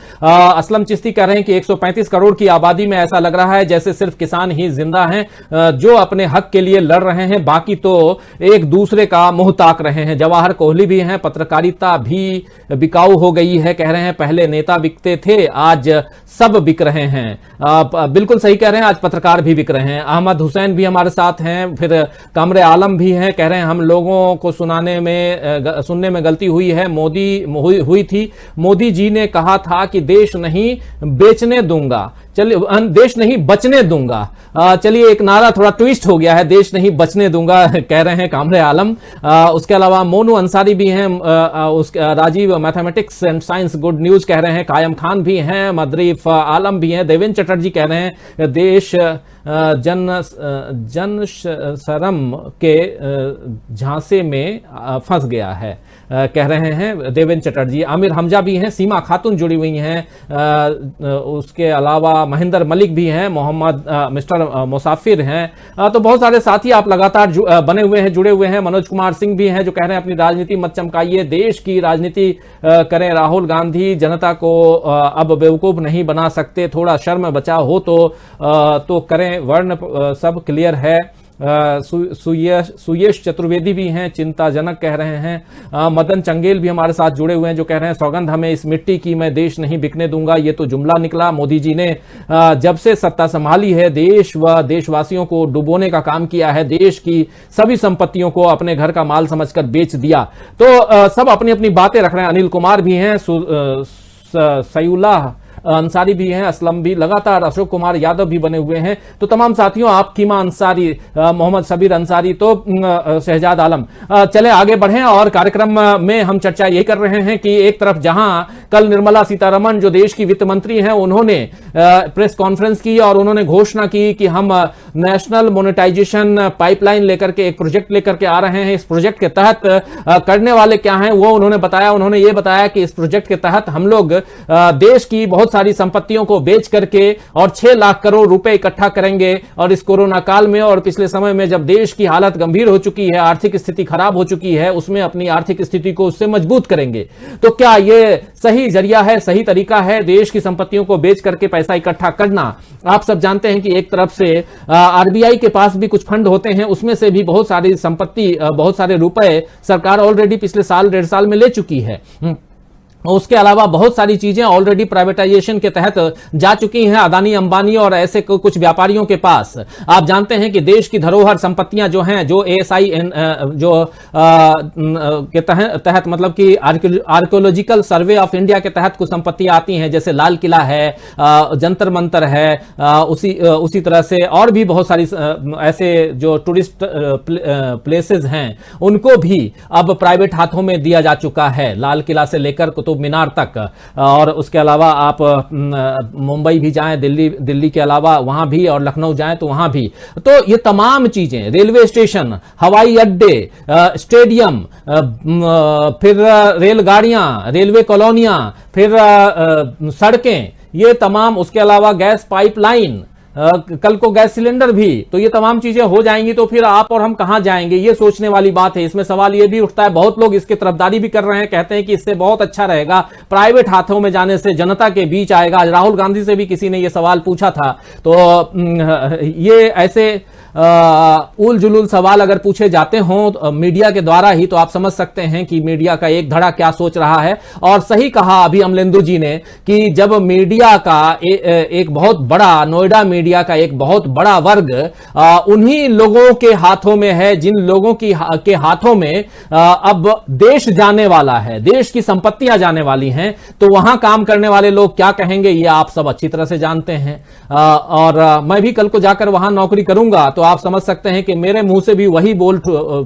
असलम चिश्ती कह रहे हैं कि 135 करोड़ की आबादी में ऐसा लग रहा है जैसे सिर्फ किसान ही जिंदा हैं, जो अपने हक के लिए लड़ रहे हैं, बाकी तो एक दूसरे का मुंह ताक रहे हैं। जवाहर कोहली भी हैं, पत्रकारिता भी बिकाऊ हो गई है, कह रहे हैं पहले नेता बिकते थे, आज सब बिक रहे हैं। बिल्कुल सही कह रहे हैं, आज पत्रकार भी बिक रहे हैं। अहमद हुसैन भी हमारे साथ हैं, फिर कामरे आलम भी हैं, कह रहे हैं हम लोगों को सुनने में गलती हुई है, हुई थी। मोदी जी ने कहा था कि देश नहीं बेचने दूंगा, चलिए देश नहीं बचने दूंगा। चलिए एक नारा थोड़ा ट्विस्ट हो गया है, देश नहीं बचने दूंगा कह रहे हैं कामरे आलम। उसके अलावा मोनू अंसारी भी हैं, Rajeev mathematics and science good news कह रहे हैं, कायम खान भी हैं, मदरीफ आलम भी हैं, देवेंद्र चटर्जी कह रहे हैं देश जन शर्म के झांसे में फंस गया है, कह रहे हैं देवेंद्र चटर्जी। आमिर हमजा भी हैं, सीमा खातून जुड़ी हुई हैं, उसके अलावा महेंद्र मलिक भी हैं, मोहम्मद मिस्टर मुसाफिर हैं। तो बहुत सारे साथी आप लगातार बने हुए हैं, जुड़े हुए हैं। मनोज कुमार सिंह भी हैं जो कह रहे हैं अपनी राजनीति मत चमकाइए, देश की राजनीति करें राहुल गांधी, जनता को अब बेवकूफ नहीं बना सकते, थोड़ा शर्म बचाव हो तो करें, वर्ण सब क्लियर है। सुयेश चतुर्वेदी भी हैं, चिंताजनक कह रहे हैं। मदन चंगेल भी हमारे साथ जुड़े हुए हैं जो कह रहे हैं सौगंध हमें इस मिट्टी की, मैं देश नहीं बिकने दूंगा। ये तो जुमला निकला, मोदी जी ने जब से सत्ता संभाली है देश व देशवासियों को डुबोने का काम किया है, देश की सभी संपत्तियों को अपने घर का माल समझकर बेच दिया। तो सब अपनी अपनी बातें रख रहे हैं। अनिल कुमार भी हैं, सयूला अंसारी भी हैं, असलम भी, लगातार अशोक कुमार यादव भी बने हुए हैं। तो तमाम साथियों, आप कीमा अंसारी, मोहम्मद शबीर अंसारी, तो शहजाद आलम, चले आगे बढ़ें। और कार्यक्रम में हम चर्चा यही कर रहे हैं कि एक तरफ जहां कल निर्मला सीतारमण जो देश की वित्त मंत्री हैं, उन्होंने प्रेस कॉन्फ्रेंस की और उन्होंने घोषणा की कि हम नेशनल मोनेटाइजेशन पाइपलाइन लेकर के एक प्रोजेक्ट लेकर के आ रहे हैं। इस प्रोजेक्ट के तहत करने वाले क्या हैं वो उन्होंने बताया। उन्होंने ये बताया कि इस प्रोजेक्ट के तहत हम लोग देश की बहुत सारी संपत्तियों को बेच करके और 6 लाख करोड़ रुपए इकट्ठा करेंगे, और इस कोरोना काल में और पिछले समय में जब देश की हालत गंभीर हो चुकी है, आर्थिक स्थिति खराब हो चुकी है, उसमें अपनी आर्थिक स्थिति को उससे मजबूत करेंगे। तो क्या यह सही जरिया है, सही तरीका है देश की संपत्तियों को बेच करके पैसा इकट्ठा करना? आप सब जानते हैं कि एक तरफ से आरबीआई के पास भी कुछ फंड होते हैं, उसमें से भी बहुत सारी संपत्ति, बहुत सारे रुपए सरकार ऑलरेडी पिछले साल 1.5 साल में ले चुकी है। उसके अलावा बहुत सारी चीजें ऑलरेडी प्राइवेटाइजेशन के तहत जा चुकी हैं अदानी, अंबानी और ऐसे कुछ व्यापारियों के पास। आप जानते हैं कि देश की धरोहर संपत्तियां जो हैं, जो एएसआई जो के तहत मतलब कि आर्कियोलॉजिकल सर्वे ऑफ इंडिया के तहत कुछ संपत्तियां आती हैं, जैसे लाल किला है, जंतर मंतर है, उसी तरह से और भी बहुत सारी ऐसे जो टूरिस्ट प्लेसेस हैं, उनको भी अब प्राइवेट हाथों में दिया जा चुका है, लाल किला से लेकर मीनार तक। और उसके अलावा आप मुंबई भी जाएं, दिल्ली के अलावा वहां भी, और लखनऊ जाएं तो वहां भी। तो ये तमाम चीजें, रेलवे स्टेशन, हवाई अड्डे, स्टेडियम, फिर रेलगाड़ियां, रेलवे कॉलोनियां, फिर सड़कें, ये तमाम, उसके अलावा गैस पाइपलाइन, कल को गैस सिलेंडर भी, तो ये तमाम चीजें हो जाएंगी तो फिर आप और हम कहां जाएंगे, ये सोचने वाली बात है। इसमें सवाल ये भी उठता है, बहुत लोग इसके तरफदारी भी कर रहे हैं, कहते हैं कि इससे बहुत अच्छा रहेगा, प्राइवेट हाथों में जाने से जनता के बीच आएगा। राहुल गांधी से भी किसी ने ये सवाल पूछा था, तो ये ऐसे उल जुलूल सवाल अगर पूछे जाते हों मीडिया के द्वारा ही, तो आप समझ सकते हैं कि मीडिया का एक धड़ा क्या सोच रहा है। और सही कहा अभी अमलेंदु जी ने कि जब मीडिया का एक बहुत बड़ा, नोएडा मीडिया का एक बहुत बड़ा वर्ग उन्हीं लोगों के हाथों में है जिन लोगों के हाथों में अब देश जाने वाला है, देश की संपत्तियां जाने वाली हैं, तो वहां काम करने वाले लोग क्या कहेंगे ये आप सब अच्छी तरह से जानते हैं। और मैं भी कल को जाकर वहां नौकरी करूंगा तो आप समझ सकते हैं कि मेरे मुंह से भी वही बोल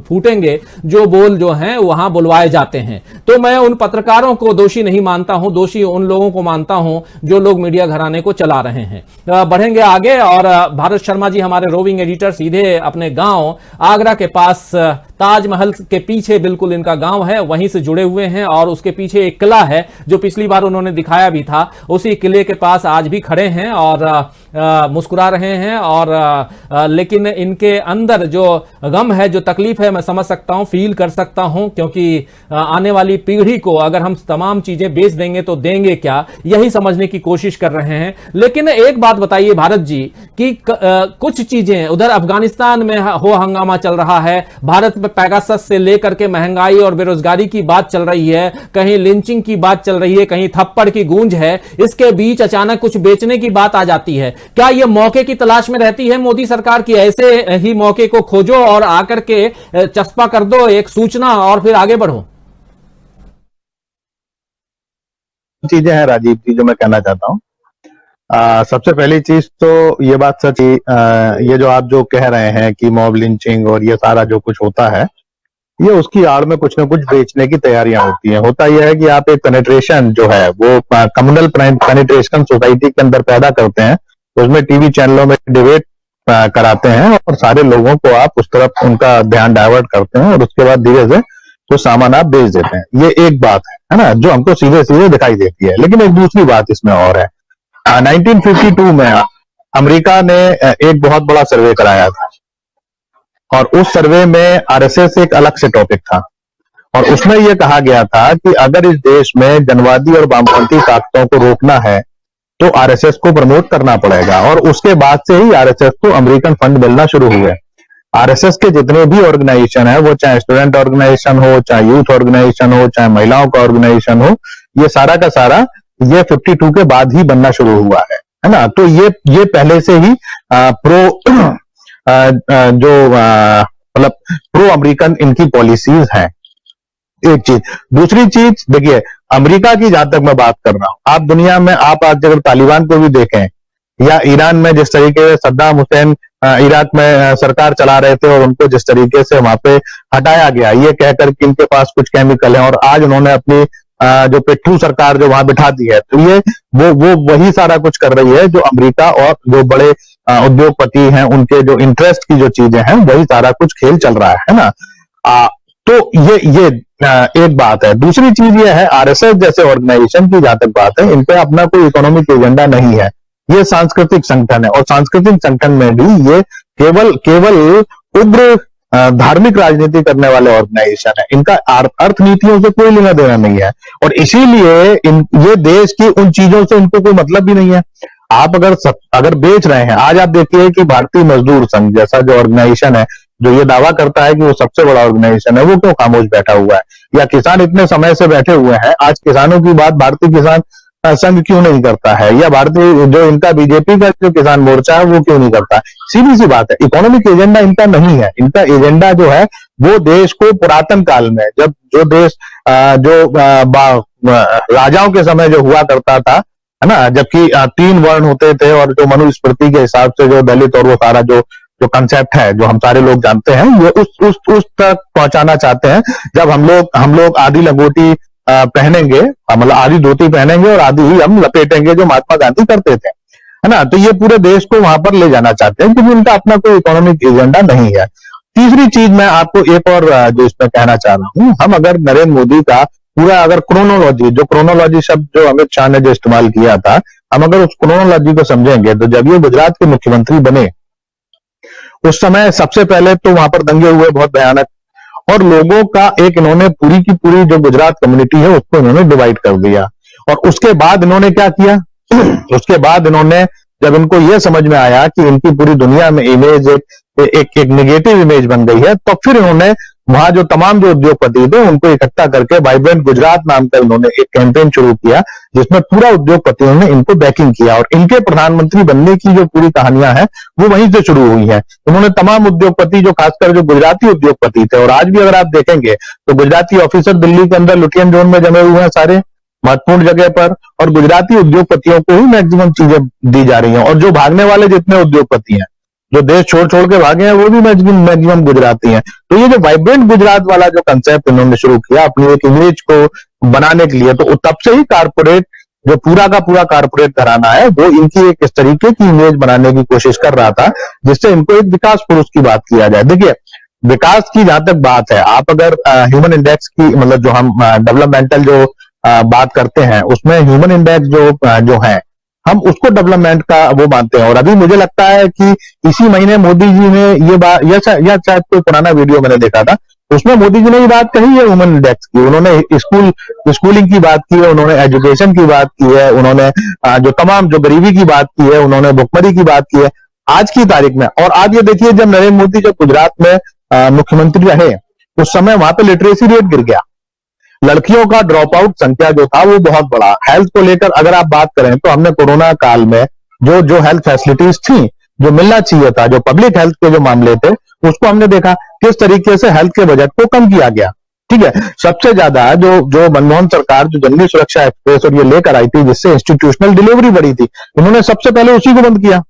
फूटेंगे जो बोल जो हैं वहां बुलवाए जाते हैं। तो मैं उन पत्रकारों को दोषी नहीं मानता हूं, दोषी उन लोगों को मानता हूं जो लोग मीडिया घराने को चला रहे हैं। बढ़ेंगे आगे, और भारत शर्मा जी हमारे रोविंग एडिटर सीधे अपने गांव आगरा के पास ताजमहल के पीछे बिल्कुल इनका गांव है, वहीं से जुड़े हुए हैं और उसके पीछे एक किला है जो पिछली बार उन्होंने दिखाया भी था। उसी किले के पास आज भी खड़े हैं और मुस्कुरा रहे हैं और लेकिन इनके अंदर जो गम है, जो तकलीफ है, मैं समझ सकता हूं, फील कर सकता हूं, क्योंकि आने वाली पीढ़ी को अगर हम तमाम चीजें बेच देंगे तो देंगे क्या, यही समझने की कोशिश कर रहे हैं। लेकिन एक बात बताइए भारत जी कि कुछ चीजें उधर अफगानिस्तान में हो हंगामा चल रहा है, भारत में पैगासस से लेकर के महंगाई और बेरोजगारी की बात चल रही है, कहीं लिंचिंग की बात चल रही है, कहीं थप्पड़ की गूंज है, इसके बीच अचानक कुछ बेचने की बात आ जाती है। क्या यह मौके की तलाश में रहती है मोदी सरकार की, ऐसे ही मौके को खोजो और आकर के चस्पा कर दो एक सूचना और फिर आगे बढ़ो? चीजें हैं राजीव जी जो मैं कहना चाहता हूँ। सबसे पहली चीज तो ये बात सच ही, ये जो आप जो कह रहे हैं कि मॉब लिंचिंग और ये सारा जो कुछ होता है, ये उसकी आड़ में कुछ ना कुछ बेचने की तैयारियां होती हैं। होता यह है कि आप एक पेनिट्रेशन जो है वो कम्युनल पेनिट्रेशन सोसाइटी के अंदर पैदा करते हैं, उसमें टीवी चैनलों में डिबेट कराते हैं और सारे लोगों को आप उस तरफ उनका ध्यान डाइवर्ट करते हैं और उसके बाद धीरे से तो सामान आप बेच देते हैं। ये एक बात है ना, जो हमको सीधे सीधे दिखाई देती है। लेकिन एक दूसरी बात इसमें और है। 1952 में अमेरिका ने एक बहुत बड़ा सर्वे कराया था और उस सर्वे में आरएसएस एक अलग से टॉपिक था और उसमें यह कहा गया था कि अगर इस देश में जनवादी और वामपंथी ताकतों को रोकना है तो आरएसएस को प्रमोट करना पड़ेगा। और उसके बाद से ही आरएसएस को अमेरिकन फंड मिलना शुरू हुए। आरएसएस के जितने भी ऑर्गेनाइजेशन है, वो चाहे स्टूडेंट ऑर्गेनाइजेशन हो, चाहे यूथ ऑर्गेनाइजेशन हो, चाहे महिलाओं का ऑर्गेनाइजेशन हो, ये सारा का सारा ये 52 के बाद ही बनना शुरू हुआ है ना। तो ये पहले से ही मतलब प्रो अमेरिकन इनकी पॉलिसीज हैं। एक चीज। दूसरी चीज देखिए, अमेरिका की जहां तक मैं बात कर रहा हूं, आप दुनिया में आप आज अगर तालिबान को भी देखें या ईरान में जिस तरीके से सद्दाम हुसैन इराक में सरकार चला रहे थे और उनको जिस तरीके से वहां पे हटाया गया ये कहकर कि इनके पास कुछ केमिकल है, और आज उन्होंने अपनी जो पिट्ठू सरकार जो वहां बिठा दी है, तो ये वो वही सारा कुछ कर रही है जो अमेरिका और जो बड़े उद्योगपति हैं उनके जो इंटरेस्ट की जो चीजें हैं वही सारा कुछ खेल चल रहा है ना। तो ये एक बात है। दूसरी चीज ये है, आरएसएस जैसे ऑर्गेनाइजेशन की जहां तक बात है, इन पे अपना कोई इकोनॉमिक एजेंडा नहीं है। ये सांस्कृतिक संगठन है और सांस्कृतिक संगठन में भी ये केवल उग्र धार्मिक राजनीति करने वाले ऑर्गेनाइजेशन है। इनका अर्थनीतियों से कोई लेना देना नहीं है और इसीलिए ये देश की उन चीजों से इनको कोई मतलब भी नहीं है। आप अगर बेच रहे हैं, आज आप देखिए कि भारतीय मजदूर संघ जैसा जो ऑर्गेनाइजेशन है, जो ये दावा करता है कि वो सबसे बड़ा ऑर्गेनाइजेशन है, वो क्यों खामोश बैठा हुआ है? या किसान इतने समय से बैठे हुए हैं, आज किसानों की बात भारतीय किसान संघ क्यों नहीं करता है? या भारतीय जो इनका बीजेपी का जो किसान मोर्चा है वो क्यों नहीं करता है? सीधी सी बात है, इकोनॉमिक एजेंडा इनका नहीं है। इनका एजेंडा जो है वो देश को पुरातन काल में, जब जो देश राजाओं के समय जो हुआ करता था, है ना, जबकि 3 वर्ण होते थे और जो मनुस्मृति के हिसाब से जो दलित और वो सारा जो कंसेप्ट है जो हम सारे लोग जानते हैं, ये उस तक पहुंचाना चाहते हैं। जब हम लोग आधी लंगोटी पहनेंगे, मतलब आधी धोती पहनेंगे और आधी ही हम लपेटेंगे, जो महात्मा गांधी करते थे, है ना। तो ये पूरे देश को वहां पर ले जाना चाहते हैं क्योंकि उनका अपना कोई इकोनॉमिक एजेंडा नहीं है। तीसरी चीज मैं आपको एक और जो इसमें कहना चाह रहा हूं, हम अगर नरेंद्र मोदी का पूरा अगर क्रोनोलॉजी शब्द जो अमित शाह ने जो इस्तेमाल किया था, हम अगर उस क्रोनोलॉजी को समझेंगे तो जब ये गुजरात के मुख्यमंत्री बने उस समय सबसे पहले तो वहां पर दंगे हुए बहुत भयानक, और लोगों का एक इन्होंने पूरी की पूरी जो गुजरात कम्युनिटी है उसको इन्होंने डिवाइड कर दिया। और उसके बाद इन्होंने क्या किया, उसके बाद इन्होंने जब इनको यह समझ में आया कि इनकी पूरी दुनिया में इमेज एक नेगेटिव इमेज बन गई है, तो फिर इन्होंने वहां जो तमाम जो उद्योगपति थे उनको इकट्ठा करके वाइब्रेंट गुजरात नाम का इन्होंने एक कैंपेन शुरू किया जिसमें पूरा उद्योगपतियों ने इनको बैकिंग किया और इनके प्रधानमंत्री बनने की जो पूरी कहानियां हैं वो वहीं से शुरू हुई हैं। उन्होंने तमाम उद्योगपति जो खासकर जो गुजराती उद्योगपति थे, और आज भी अगर आप देखेंगे तो गुजराती ऑफिसर दिल्ली के अंदर लुटियन जोन में जमे हुए हैं सारे महत्वपूर्ण जगह पर, और गुजराती उद्योगपतियों को ही मैक्सिमम चीजें दी जा रही हैं। और जो भागने वाले जितने उद्योगपति हैं, जो देश छोड़ के भागे हैं, वो भी मैक्सिमम गुजराती हैं। तो ये जो वाइब्रेंट गुजरात वाला जो कंसेप्ट इन्होंने शुरू किया अपनी एक इमेज को बनाने के लिए, तो तब से ही कारपोरेट जो पूरा का पूरा कारपोरेट घराना है वो इनकी एक इस तरीके की इमेज बनाने की कोशिश कर रहा था जिससे इनको एक विकास पुरुष की बात किया जाए। देखिए, विकास की जहां तक बात है, आप अगर ह्यूमन इंडेक्स की मतलब जो हम डेवलपमेंटल जो बात करते हैं उसमें ह्यूमन इंडेक्स जो है हम उसको डेवलपमेंट का वो मानते हैं। और अभी मुझे लगता है कि इसी महीने मोदी जी ने ये बात या शायद कोई पुराना वीडियो मैंने देखा था, उसमें मोदी जी ने ये बात कही है ह्यूमन इंडेक्स की। उन्होंने स्कूलिंग की बात की है, उन्होंने एजुकेशन की बात की है, उन्होंने जो तमाम जो गरीबी की बात की है, उन्होंने भुखमरी की बात की है आज की तारीख में। और आज ये देखिए जब नरेंद्र मोदी जब गुजरात में मुख्यमंत्री रहे उस समय वहां पे लिटरेसी रेट गिर गया, लड़कियों का ड्रॉप आउट संख्या जो था वो बहुत बड़ा। हेल्थ को लेकर अगर आप बात करें तो हमने कोरोना काल में जो हेल्थ फैसिलिटीज थी, जो मिलना चाहिए था, जो पब्लिक हेल्थ के जो मामले थे, उसको हमने देखा किस तरीके से हेल्थ के बजट को कम किया गया। ठीक है, सबसे ज्यादा जो मनमोहन सरकार जो जननी सुरक्षा एक्सप्रेस और ये लेकर आई थी जिससे इंस्टीट्यूशनल डिलीवरी बढ़ी थी, इन्होंने सबसे पहले उसी को बंद किया,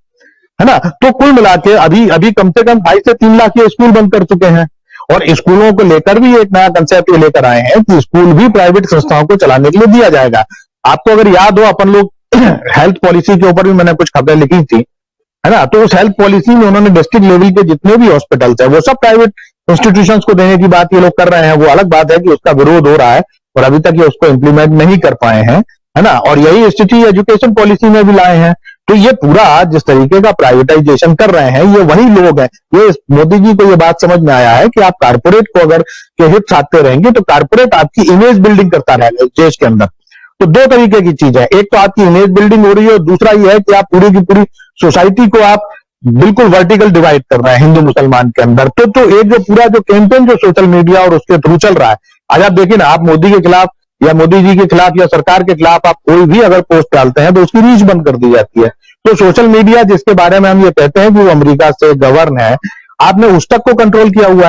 है ना। तो कुल मिला के अभी कम से कम 2.5 से 3 लाख ये स्कूल बंद कर चुके हैं। और स्कूलों को लेकर भी एक नया कंसेप्ट ये लेकर आए हैं कि स्कूल भी प्राइवेट संस्थाओं को चलाने के लिए दिया जाएगा। आपको अगर याद हो, अपन लोग हेल्थ पॉलिसी के ऊपर भी मैंने कुछ खबरें लिखी थी, है ना। तो उस हेल्थ पॉलिसी में उन्होंने डिस्ट्रिक्ट लेवल के जितने भी हॉस्पिटल्स है वो सब प्राइवेट इंस्टीट्यूशंस को देने की बात ये लोग कर रहे हैं। वो अलग बात है कि उसका विरोध हो रहा है और अभी तक ये उसको इंप्लीमेंट नहीं कर पाए हैं, है ना। और यही स्थिति एजुकेशन पॉलिसी में भी लाए हैं। तो ये पूरा जिस तरीके का प्राइवेटाइजेशन कर रहे हैं ये वही लोग हैं। ये मोदी जी को ये बात समझ में आया है कि आप कारपोरेट को अगर के हित साधते रहेंगे तो कारपोरेट आपकी इमेज बिल्डिंग करता रहेगा देश के अंदर। तो दो तरीके की चीज है, एक तो आपकी इमेज बिल्डिंग हो रही है और दूसरा ये है कि आप पूरी की पूरी सोसाइटी को आप बिल्कुल वर्टिकल डिवाइड कर रहे हैं हिंदू मुसलमान के अंदर। तो एक जो पूरा जो कैंपेन जो सोशल मीडिया और उसके थ्रू चल रहा है, आज आप देखिए ना, आप मोदी के खिलाफ या मोदी जी के खिलाफ या सरकार के खिलाफ आप कोई भी अगर पोस्ट डालते हैं तो उसकी रीच बंद कर दी जाती है। तो सोशल मीडिया जिसके बारे में हम ये कहते हैं कि वो अमेरिका से गवर्न है, आपने उस तक को कंट्रोल किया हुआ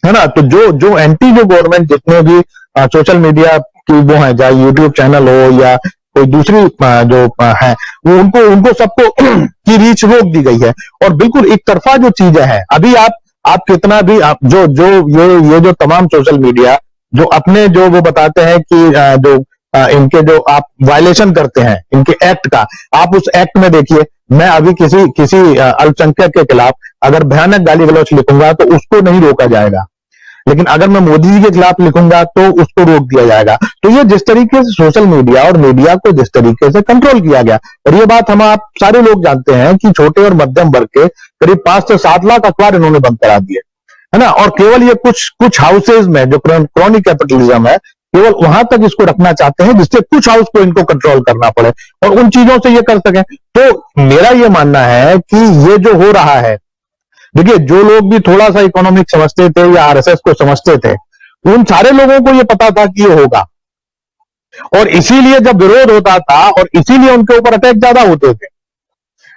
है ना। तो जो एंटी जो गवर्नमेंट जितने भी सोशल मीडिया की वो है, चाहे यूट्यूब चैनल हो या कोई दूसरी जो है, वो उनको सबको की रीच रोक दी गई है। और बिल्कुल एक तरफा जो चीजें हैं, अभी आप कितना भी आप जो ये जो तमाम सोशल मीडिया जो अपने जो वो बताते हैं कि जो इनके जो आप वायलेशन करते हैं इनके एक्ट का, आप उस एक्ट में देखिए, मैं अभी किसी अल्पसंख्यक के खिलाफ अगर भयानक गाली गलौच लिखूंगा तो उसको नहीं रोका जाएगा, लेकिन अगर मैं मोदी जी के खिलाफ लिखूंगा तो उसको रोक दिया जाएगा। तो ये जिस तरीके से सोशल मीडिया और मीडिया को जिस तरीके से कंट्रोल किया गया, और ये बात हम आप सारे लोग जानते हैं कि छोटे और मध्यम वर्ग के करीब 5 से 7 लाख अखबार इन्होंने बंद करा दिए, है ना। और केवल ये कुछ हाउसेज में जो क्रॉनिक कैपिटलिज्म है, केवल वहां तक इसको रखना चाहते हैं जिससे कुछ हाउस को इनको कंट्रोल करना पड़े और उन चीजों से ये कर सकें। तो मेरा ये मानना है कि ये जो हो रहा है, देखिए जो लोग भी थोड़ा सा इकोनॉमिक समझते थे या आरएसएस को समझते थे, उन सारे लोगों को ये पता था कि ये होगा, और इसीलिए जब विरोध होता था और इसीलिए उनके ऊपर अटैक ज्यादा होते थे,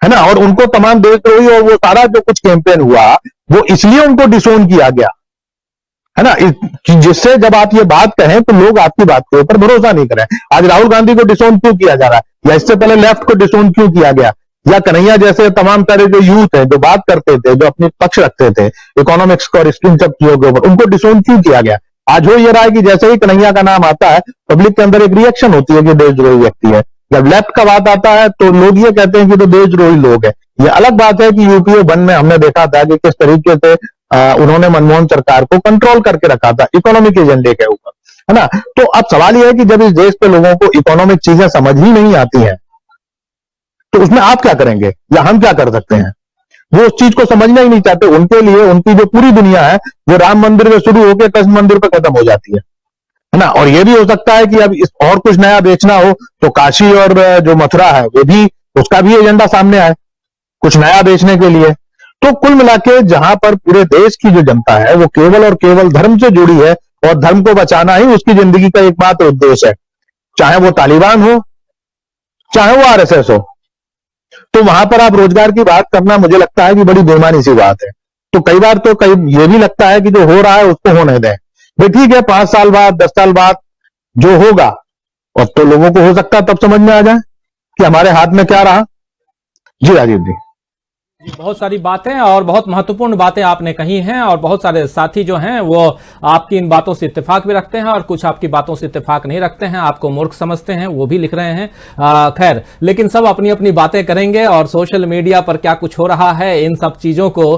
है ना। और उनको तमाम देशद्रोही और वो सारा जो कुछ कैंपेन हुआ वो इसलिए उनको डिसोन किया गया, है ना, जिससे जब आप ये बात कहें तो लोग आपकी बात के ऊपर भरोसा नहीं करें। आज राहुल गांधी को डिसोन क्यों किया जा रहा है, या इससे पहले लेफ्ट को डिसोन क्यों किया गया, या कन्हैया जैसे तमाम सारे जो यूथ है जो बात करते थे, जो अपने पक्ष रखते थे इकोनॉमिक्स और इन सब चीजों के ऊपर, उनको डिसोन क्यों किया गया। आज हो ये रहा है कि जैसे ही कन्हैया का नाम आता है पब्लिक के अंदर एक रिएक्शन होती है कि देशद्रोही व्यक्ति है। जब लेफ्ट का बात आता है तो लोग ये कहते हैं कि तो देशद्रोही लोग है। ये अलग बात है कि यूपीए 1 में हमने देखा था कि किस तरीके से उन्होंने मनमोहन सरकार को कंट्रोल करके रखा था इकोनॉमिक एजेंडे के ऊपर, है ना। तो अब सवाल यह है कि जब इस देश के लोगों को इकोनॉमिक चीजें समझ ही नहीं आती हैं तो उसमें आप क्या करेंगे या हम क्या कर सकते हैं। वो उस चीज को समझना ही नहीं चाहते। उनके लिए उनकी जो पूरी दुनिया है वो राम मंदिर में शुरू होकर कृष्ण मंदिर पर खत्म हो जाती है ना। और ये भी हो सकता है कि अब और कुछ नया बेचना हो तो काशी और जो मथुरा है वो भी, उसका भी एजेंडा सामने आए कुछ नया बेचने के लिए। तो कुल मिला के जहां पर पूरे देश की जो जनता है वो केवल और केवल धर्म से जुड़ी है और धर्म को बचाना ही उसकी जिंदगी का एकमात्र उद्देश्य है, चाहे वो तालिबान हो चाहे वो आरएसएस हो। तो वहां पर आप रोजगार की बात करना मुझे लगता है कि बड़ी बेईमानी सी बात है। तो कई बार तो ये भी लगता है कि जो हो रहा है उसको होने दें भाई, ठीक है 5 साल बाद 10 साल बाद जो होगा, और तो लोगों को हो सकता है तब समझ में आ जाए कि हमारे हाथ में क्या रहा। जी राजीव जी। बहुत सारी बातें और बहुत महत्वपूर्ण बातें आपने कही हैं और बहुत सारे साथी जो हैं वो आपकी इन बातों से इत्तेफाक भी रखते हैं और कुछ आपकी बातों से इत्तेफाक नहीं रखते हैं, आपको मूर्ख समझते हैं, वो भी लिख रहे हैं। खैर, लेकिन सब अपनी अपनी बातें करेंगे और सोशल मीडिया पर क्या कुछ हो रहा है इन सब चीजों को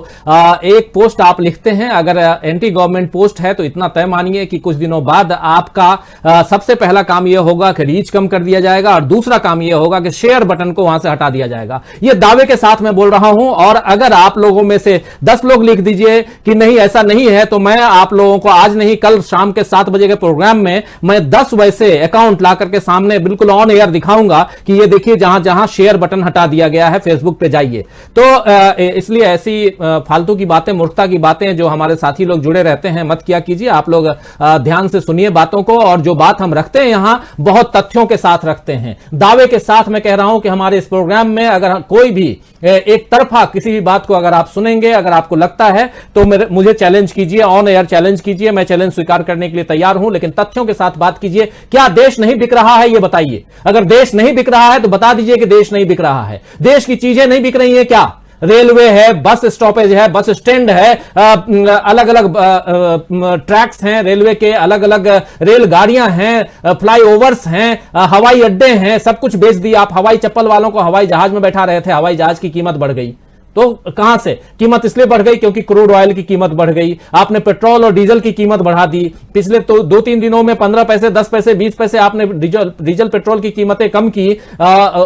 एक पोस्ट आप लिखते हैं, अगर एंटी गवर्नमेंट पोस्ट है तो इतना तय मानिए कि कुछ दिनों बाद आपका सबसे पहला काम यह होगा कि रीच कम कर दिया जाएगा और दूसरा काम यह होगा कि शेयर बटन को वहां से हटा दिया जाएगा। यह दावे के साथ मैं बोल रहा हूं और अगर आप लोगों में से 10 लोग लिख दीजिए कि नहीं ऐसा नहीं है तो मैं आप लोगों को आज नहीं कल शाम के 7 बजे के प्रोग्राम में मैं 10 वैसे अकाउंट ला करके सामने बिल्कुल ऑन एयर दिखाऊंगा कि ये देखिए जहां जहां शेयर बटन हटा दिया गया है, फेसबुक पे जाइए। तो इसलिए ऐसी फालतू की बातें, मूर्खता की बातें जो हमारे साथी लोग जुड़े रहते हैं मत किया कीजिए। आप लोग ध्यान से सुनिए बातों को और जो बात हम रखते हैं यहां बहुत तथ्यों के साथ रखते हैं, दावे के साथ। मैं कह रहा हूं कि हमारे इस प्रोग्राम में अगर कोई भी एक तरफा किसी भी बात को अगर आप सुनेंगे, अगर आपको लगता है तो मुझे चैलेंज कीजिए, ऑन एयर चैलेंज कीजिए, मैं चैलेंज स्वीकार करने के लिए तैयार हूं, लेकिन तथ्यों के साथ बात कीजिए। क्या देश नहीं बिक रहा है ये बताइए। अगर देश नहीं बिक रहा है तो बता दीजिए कि देश नहीं बिक रहा है। देश की चीजें नहीं बिक रही है क्या? रेलवे है, बस स्टॉपेज है, बस स्टैंड है, अलग अलग ट्रैक्स हैं, रेलवे के अलग अलग रेलगाड़ियां हैं, फ्लाईओवर्स हैं, हवाई अड्डे हैं, सब कुछ बेच दिया। आप हवाई चप्पल वालों को हवाई जहाज में बैठा रहे थे, हवाई जहाज की कीमत बढ़ गई। तो कहां से कीमत इसलिए बढ़ गई क्योंकि क्रूड ऑयल की कीमत बढ़ गई। आपने पेट्रोल और डीजल की कीमत बढ़ा दी। पिछले तो 2-3 दिनों में 15 पैसे, 10 पैसे, 20 पैसे आपने डीजल पेट्रोल की कीमतें कम की,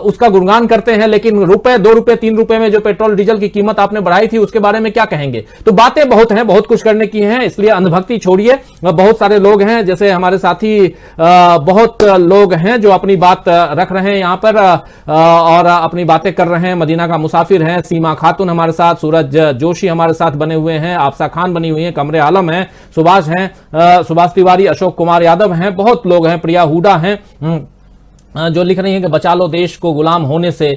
उसका गुणगान करते हैं, लेकिन रुपए, 2 रुपए, 3 रुपए में जो पेट्रोल डीजल की कीमत आपने बढ़ाई थी उसके बारे में क्या कहेंगे? तो बातें बहुत हैं, बहुत कुछ करने की हैं, इसलिए अंधभक्ति छोड़िए। बहुत सारे लोग हैं, जैसे हमारे साथी बहुत लोग हैं जो अपनी बात रख रहे हैं यहां पर और अपनी बातें कर रहे हैं। मदीना का मुसाफिर है, सीमा खातून हमारे साथ, सूरज जोशी हमारे साथ बने हुए हैं, आफसा खान बनी हुई हैं, कमरे आलम हैं, सुभाष हैं, सुभाष तिवारी, अशोक कुमार यादव हैं, बहुत लोग हैं, प्रिया हुडा हैं जो लिख रही हैं कि बचा लो देश को गुलाम होने से।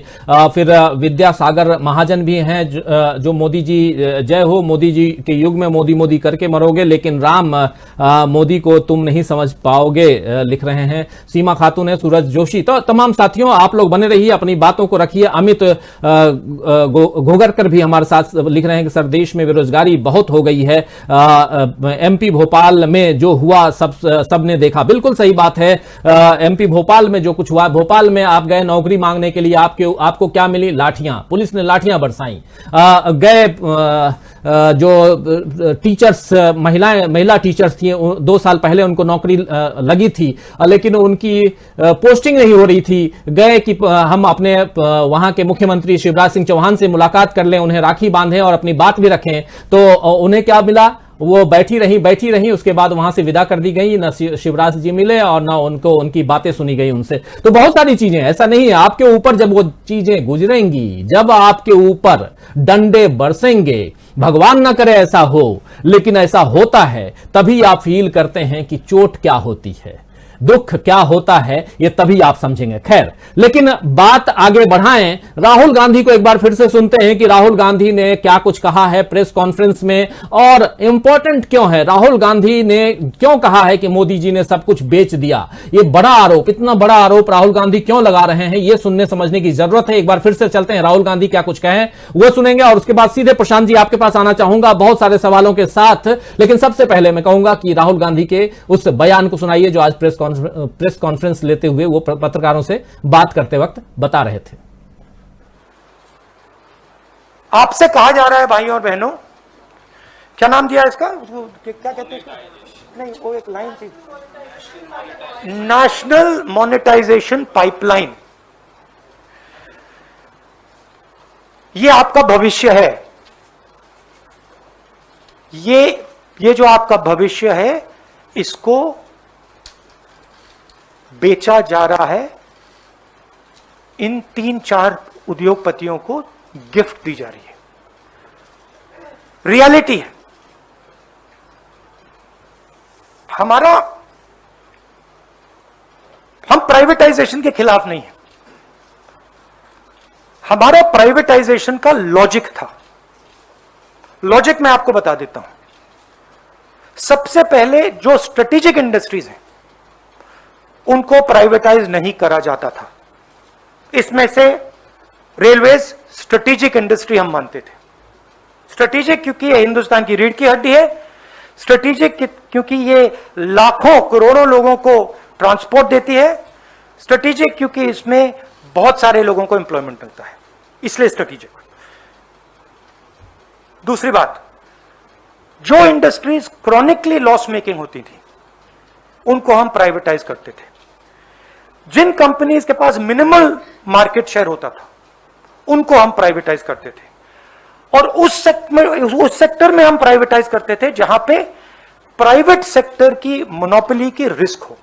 फिर विद्यासागर महाजन भी हैं जो मोदी जी जय हो, मोदी जी के युग में मोदी मोदी करके मरोगे लेकिन राम मोदी को तुम नहीं समझ पाओगे, लिख रहे हैं। सीमा खातून है, सूरज जोशी। तो तमाम साथियों आप लोग बने रहिए, अपनी बातों को रखिए। अमित घोगरकर भी हमारे साथ लिख रहे हैं कि सर देश में बेरोजगारी बहुत हो गई है, एमपी भोपाल में जो हुआ सबने देखा। बिल्कुल सही बात है। एमपी भोपाल में जो कुछ हुआ, भोपाल में आप गए नौकरी मांगने के लिए, आपको क्या मिली? लाठियां, पुलिस ने लाठियां बरसाई। गए जो टीचर्स, महिला टीचर्स थी, 2 साल पहले उनको नौकरी लगी थी लेकिन उनकी पोस्टिंग नहीं हो रही थी। गए कि हम अपने वहां के मुख्यमंत्री शिवराज सिंह चौहान से मुलाकात कर लें, उन्हें राखी बांधें और अपनी बात भी रखें, तो उन्हें क्या मिला? वो बैठी रही, उसके बाद वहां से विदा कर दी गई। न शिवराज जी मिले और न उनको उनकी बातें सुनी गई उनसे। तो बहुत सारी चीजें, ऐसा नहीं है। आपके ऊपर जब वो चीजें गुजरेंगी, जब आपके ऊपर डंडे बरसेंगे, भगवान ना करे ऐसा हो, लेकिन ऐसा होता है, तभी आप फील करते हैं कि चोट क्या होती है, दुख क्या होता है, ये तभी आप समझेंगे। खैर, लेकिन बात आगे बढ़ाएं। राहुल गांधी को एक बार फिर से सुनते हैं कि राहुल गांधी ने क्या कुछ कहा है प्रेस कॉन्फ्रेंस में, और इंपॉर्टेंट क्यों है, राहुल गांधी ने क्यों कहा है कि मोदी जी ने सब कुछ बेच दिया। ये बड़ा आरोप, इतना बड़ा आरोप राहुल गांधी क्यों लगा रहे हैं, ये सुनने समझने की जरूरत है। एक बार फिर से चलते हैं, राहुल गांधी क्या कुछ कहें वो सुनेंगे और उसके बाद सीधे प्रशांत जी आपके पास आना चाहूंगा बहुत सारे सवालों के साथ। लेकिन सबसे पहले मैं कहूंगा कि राहुल गांधी के उस बयान को सुनाइए जो आज प्रेस कॉन्फ्रेंस लेते हुए वो पत्रकारों से बात करते वक्त बता रहे थे। आपसे कहा जा रहा है भाइयों और बहनों, क्या नाम दिया इसका, क्या कहते हैं इसका? नहीं, वो एक लाइन थी, नेशनल मोनेटाइजेशन पाइपलाइन। ये आपका भविष्य है, ये जो आपका भविष्य है, इसको बेचा जा रहा है, इन 3-4 उद्योगपतियों को गिफ्ट दी जा रही है। रियलिटी है। हम प्राइवेटाइजेशन के खिलाफ नहीं है। हमारा प्राइवेटाइजेशन का लॉजिक था। लॉजिक मैं आपको बता देता हूं। सबसे पहले जो स्ट्रेटेजिक इंडस्ट्रीज हैं उनको प्राइवेटाइज नहीं करा जाता था। इसमें से रेलवेज स्ट्रेटेजिक इंडस्ट्री हम मानते थे। स्ट्रेटेजिक क्योंकि ये हिंदुस्तान की रीढ़ की हड्डी है, स्ट्रेटेजिक क्योंकि ये लाखों करोड़ों लोगों को ट्रांसपोर्ट देती है, स्ट्रेटेजिक क्योंकि इसमें बहुत सारे लोगों को एम्प्लॉयमेंट मिलता है, इसलिए स्ट्रेटेजिक। दूसरी बात, जो इंडस्ट्रीज क्रॉनिकली लॉस मेकिंग होती थी उनको हम प्राइवेटाइज करते थे। जिन कंपनीज के पास मिनिमल मार्केट शेयर होता था उनको हम प्राइवेटाइज करते थे, और उस सेक्टर में हम प्राइवेटाइज करते थे जहां पे प्राइवेट सेक्टर की मोनोपोली की रिस्क हो।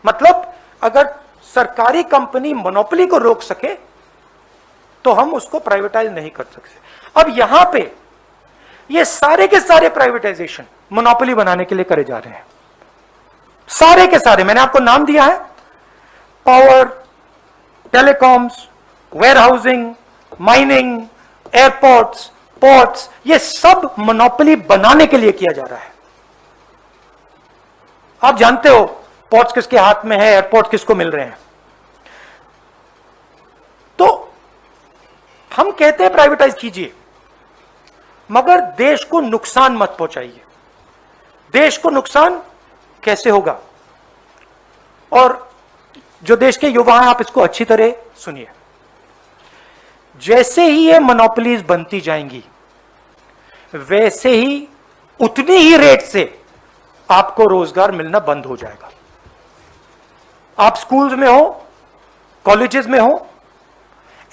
मतलब अगर सरकारी कंपनी मोनोपोली को रोक सके तो हम उसको प्राइवेटाइज नहीं कर सकते। अब यहां पे ये सारे के सारे प्राइवेटाइजेशन मोनोपोली बनाने के लिए करे जा रहे हैं, सारे के सारे। मैंने आपको नाम दिया है, power, telecoms, warehousing, mining, airports, ports, ये सब मोनोपोली बनाने के लिए किया जा रहा है। आप जानते हो पोर्ट्स किसके हाथ में है, एयरपोर्ट किसको मिल रहे हैं। तो हम कहते हैं प्राइवेटाइज कीजिए, मगर देश को नुकसान मत पहुंचाइए। देश को नुकसान कैसे होगा? और जो देश के युवा हैं, आप इसको अच्छी तरह सुनिए। जैसे ही ये मोनोपोलीज बनती जाएंगी, वैसे ही उतनी ही रेट से आपको रोजगार मिलना बंद हो जाएगा। आप स्कूल्स में हो, कॉलेजेस में हो,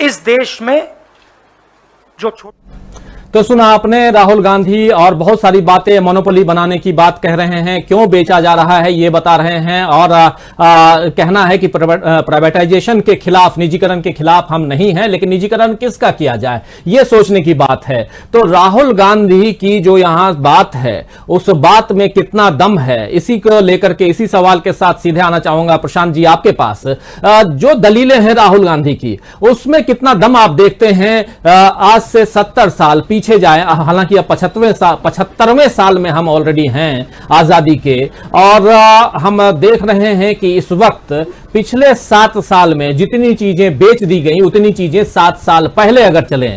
इस देश में जो तो सुना आपने, राहुल गांधी और बहुत सारी बातें मोनोपोली बनाने की बात कह रहे हैं, क्यों बेचा जा रहा है ये बता रहे हैं, और कहना है कि प्राइवेटाइजेशन के खिलाफ, निजीकरण के खिलाफ हम नहीं हैं, लेकिन निजीकरण किसका किया जाए ये सोचने की बात है। तो राहुल गांधी की जो यहां बात है उस बात में कितना दम है, इसी को लेकर के, इसी सवाल के साथ सीधे आना चाहूंगा प्रशांत जी आपके पास। जो दलीलें हैं राहुल गांधी की, उसमें कितना दम आप देखते हैं? आज से 70 साल पीछे जाए, हालांकि अब 75वें साल में हम ऑलरेडी हैं आजादी के, और हम देख रहे हैं कि इस वक्त पिछले 7 साल में जितनी चीजें बेच दी गई उतनी चीजें 7 साल पहले अगर चले,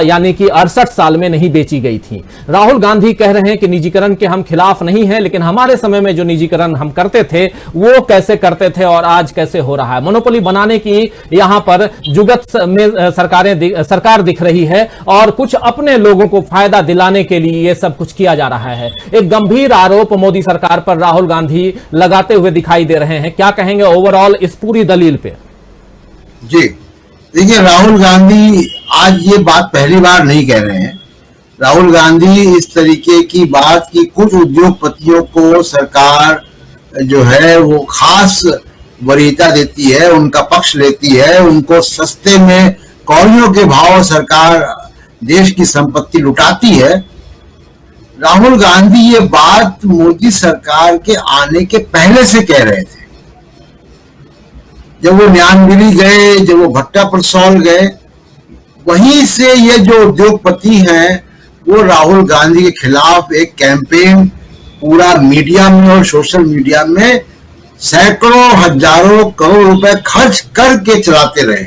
यानी कि 68 साल में नहीं बेची गई थी। राहुल गांधी कह रहे हैं कि निजीकरण के हम खिलाफ नहीं हैं, लेकिन हमारे समय में जो निजीकरण हम करते थे वो कैसे करते थे और आज कैसे हो रहा है। मोनोपोली बनाने की यहां पर जुगत में सरकार दिख रही है, और कुछ अपने लोगों को फायदा दिलाने के लिए ये सब कुछ किया जा रहा है। एक गंभीर आरोप मोदी सरकार पर राहुल गांधी लगाते हुए दिखाई दे रहे हैं। क्या कहेंगे ओवरऑल इस पूरी दलील पे? जी देखिए, राहुल गांधी आज ये बात पहली बार नहीं कह रहे हैं। राहुल गांधी इस तरीके की बात की कुछ उद्योगपतियों को सरकार जो है वो खास वरीयता देती है, उनका पक्ष लेती है, उनको सस्ते में कौड़ियों के भाव सरकार देश की संपत्ति लुटाती है। राहुल गांधी ये बात मोदी सरकार के आने के पहले से कह रहे थे। जब वो न्यायगिरी गए, जब वो भट्टा परसौल गए, वहीं से ये जो उद्योगपति हैं वो राहुल गांधी के खिलाफ एक कैंपेन पूरा मीडिया में और सोशल मीडिया में सैकड़ों हजारों करोड़ रुपए खर्च करके चलाते रहे,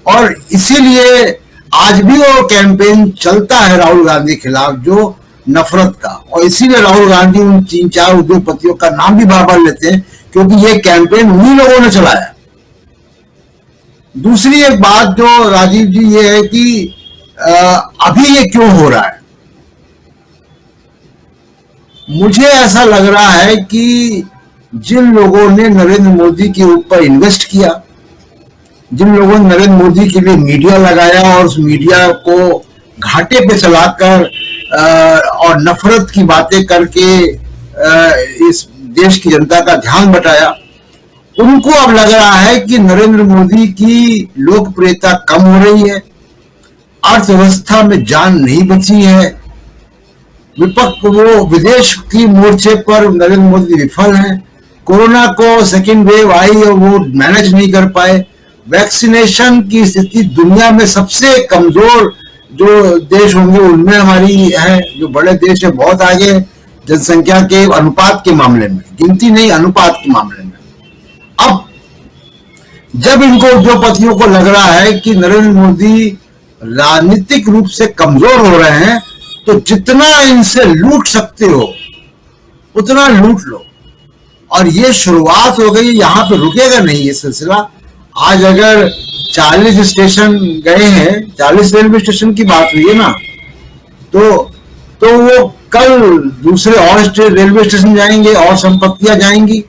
और इसीलिए आज भी वो कैंपेन चलता है राहुल गांधी के खिलाफ जो नफरत का। और इसीलिए राहुल गांधी उन 3-4 उद्योगपतियों का नाम भी बार बार लेते हैं, क्योंकि ये कैंपेन उन्हीं लोगों ने चलाया। दूसरी एक बात जो राजीव जी ये है कि अभी ये क्यों हो रहा है, मुझे ऐसा लग रहा है कि जिन लोगों ने नरेंद्र मोदी के ऊपर इन्वेस्ट किया, जिन लोगों ने नरेंद्र मोदी के लिए मीडिया लगाया और उस मीडिया को घाटे पे चलाकर और नफरत की बातें करके इस देश की जनता का ध्यान बटाया, उनको अब लग रहा है कि नरेंद्र मोदी की लोकप्रियता कम हो रही है, अर्थव्यवस्था में जान नहीं बची है, विपक्ष वो विदेश की मोर्चे पर नरेंद्र मोदी विफल हैं, कोरोना को सेकेंड वेव आई और वो मैनेज नहीं कर पाए, वैक्सीनेशन की स्थिति दुनिया में सबसे कमजोर जो देश होंगे उनमें हमारी है, जो बड़े देश है बहुत आगे जनसंख्या के अनुपात के मामले में, गिनती नहीं अनुपात के मामले में। अब जब इनको उद्योगपतियों को लग रहा है कि नरेंद्र मोदी राजनीतिक रूप से कमजोर हो रहे हैं, तो जितना इनसे लूट सकते हो उतना लूट लो। और ये शुरुआत हो गई, यहाँ पे रुकेगा नहीं ये सिलसिला। आज अगर 40 स्टेशन गए हैं, 40 रेलवे स्टेशन की बात हुई है ना, तो वो कल दूसरे और रेलवे स्टेशन जाएंगे और संपत्तियां जाएंगी,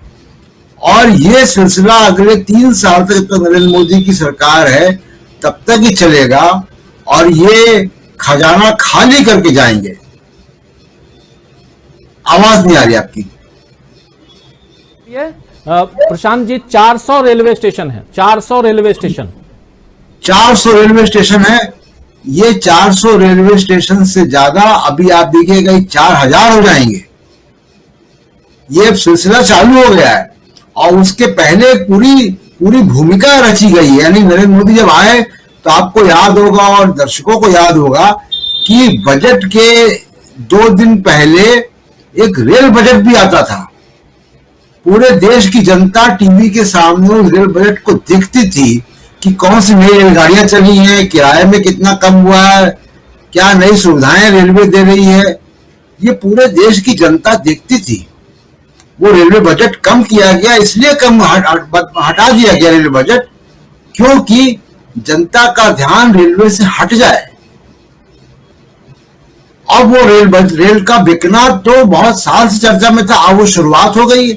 और ये सिलसिला अगले 3 साल तक नरेंद्र मोदी की सरकार है तब तक ही चलेगा, और ये खजाना खाली करके जाएंगे। आवाज नहीं आ रही आपकी? प्रशांत जी, 400 रेलवे स्टेशन है, 400 रेलवे स्टेशन, 400 रेलवे स्टेशन है। ये 400 रेलवे स्टेशन से ज्यादा अभी आप देखिएगा 4000 हो जाएंगे। ये सिलसिला चालू हो गया है, और उसके पहले पूरी भूमिका रची गई है। यानी नरेंद्र मोदी जब आए तो आपको याद होगा और दर्शकों को याद होगा कि बजट के 2 दिन पहले एक रेल बजट भी आता था। पूरे देश की जनता टीवी के सामने उस रेल बजट को देखती थी कि कौन सी नई रेलगाड़ियां चली हैं, किराए में कितना कम हुआ है, क्या नई सुविधाएं रेलवे दे रही है, ये पूरे देश की जनता देखती थी। वो रेलवे बजट कम किया गया, इसलिए कम हटा दिया गया रेलवे बजट, क्योंकि जनता का ध्यान रेलवे से हट जाए। अब वो रेल का बिकना तो बहुत साल से चर्चा में था, अब वो शुरुआत हो गई,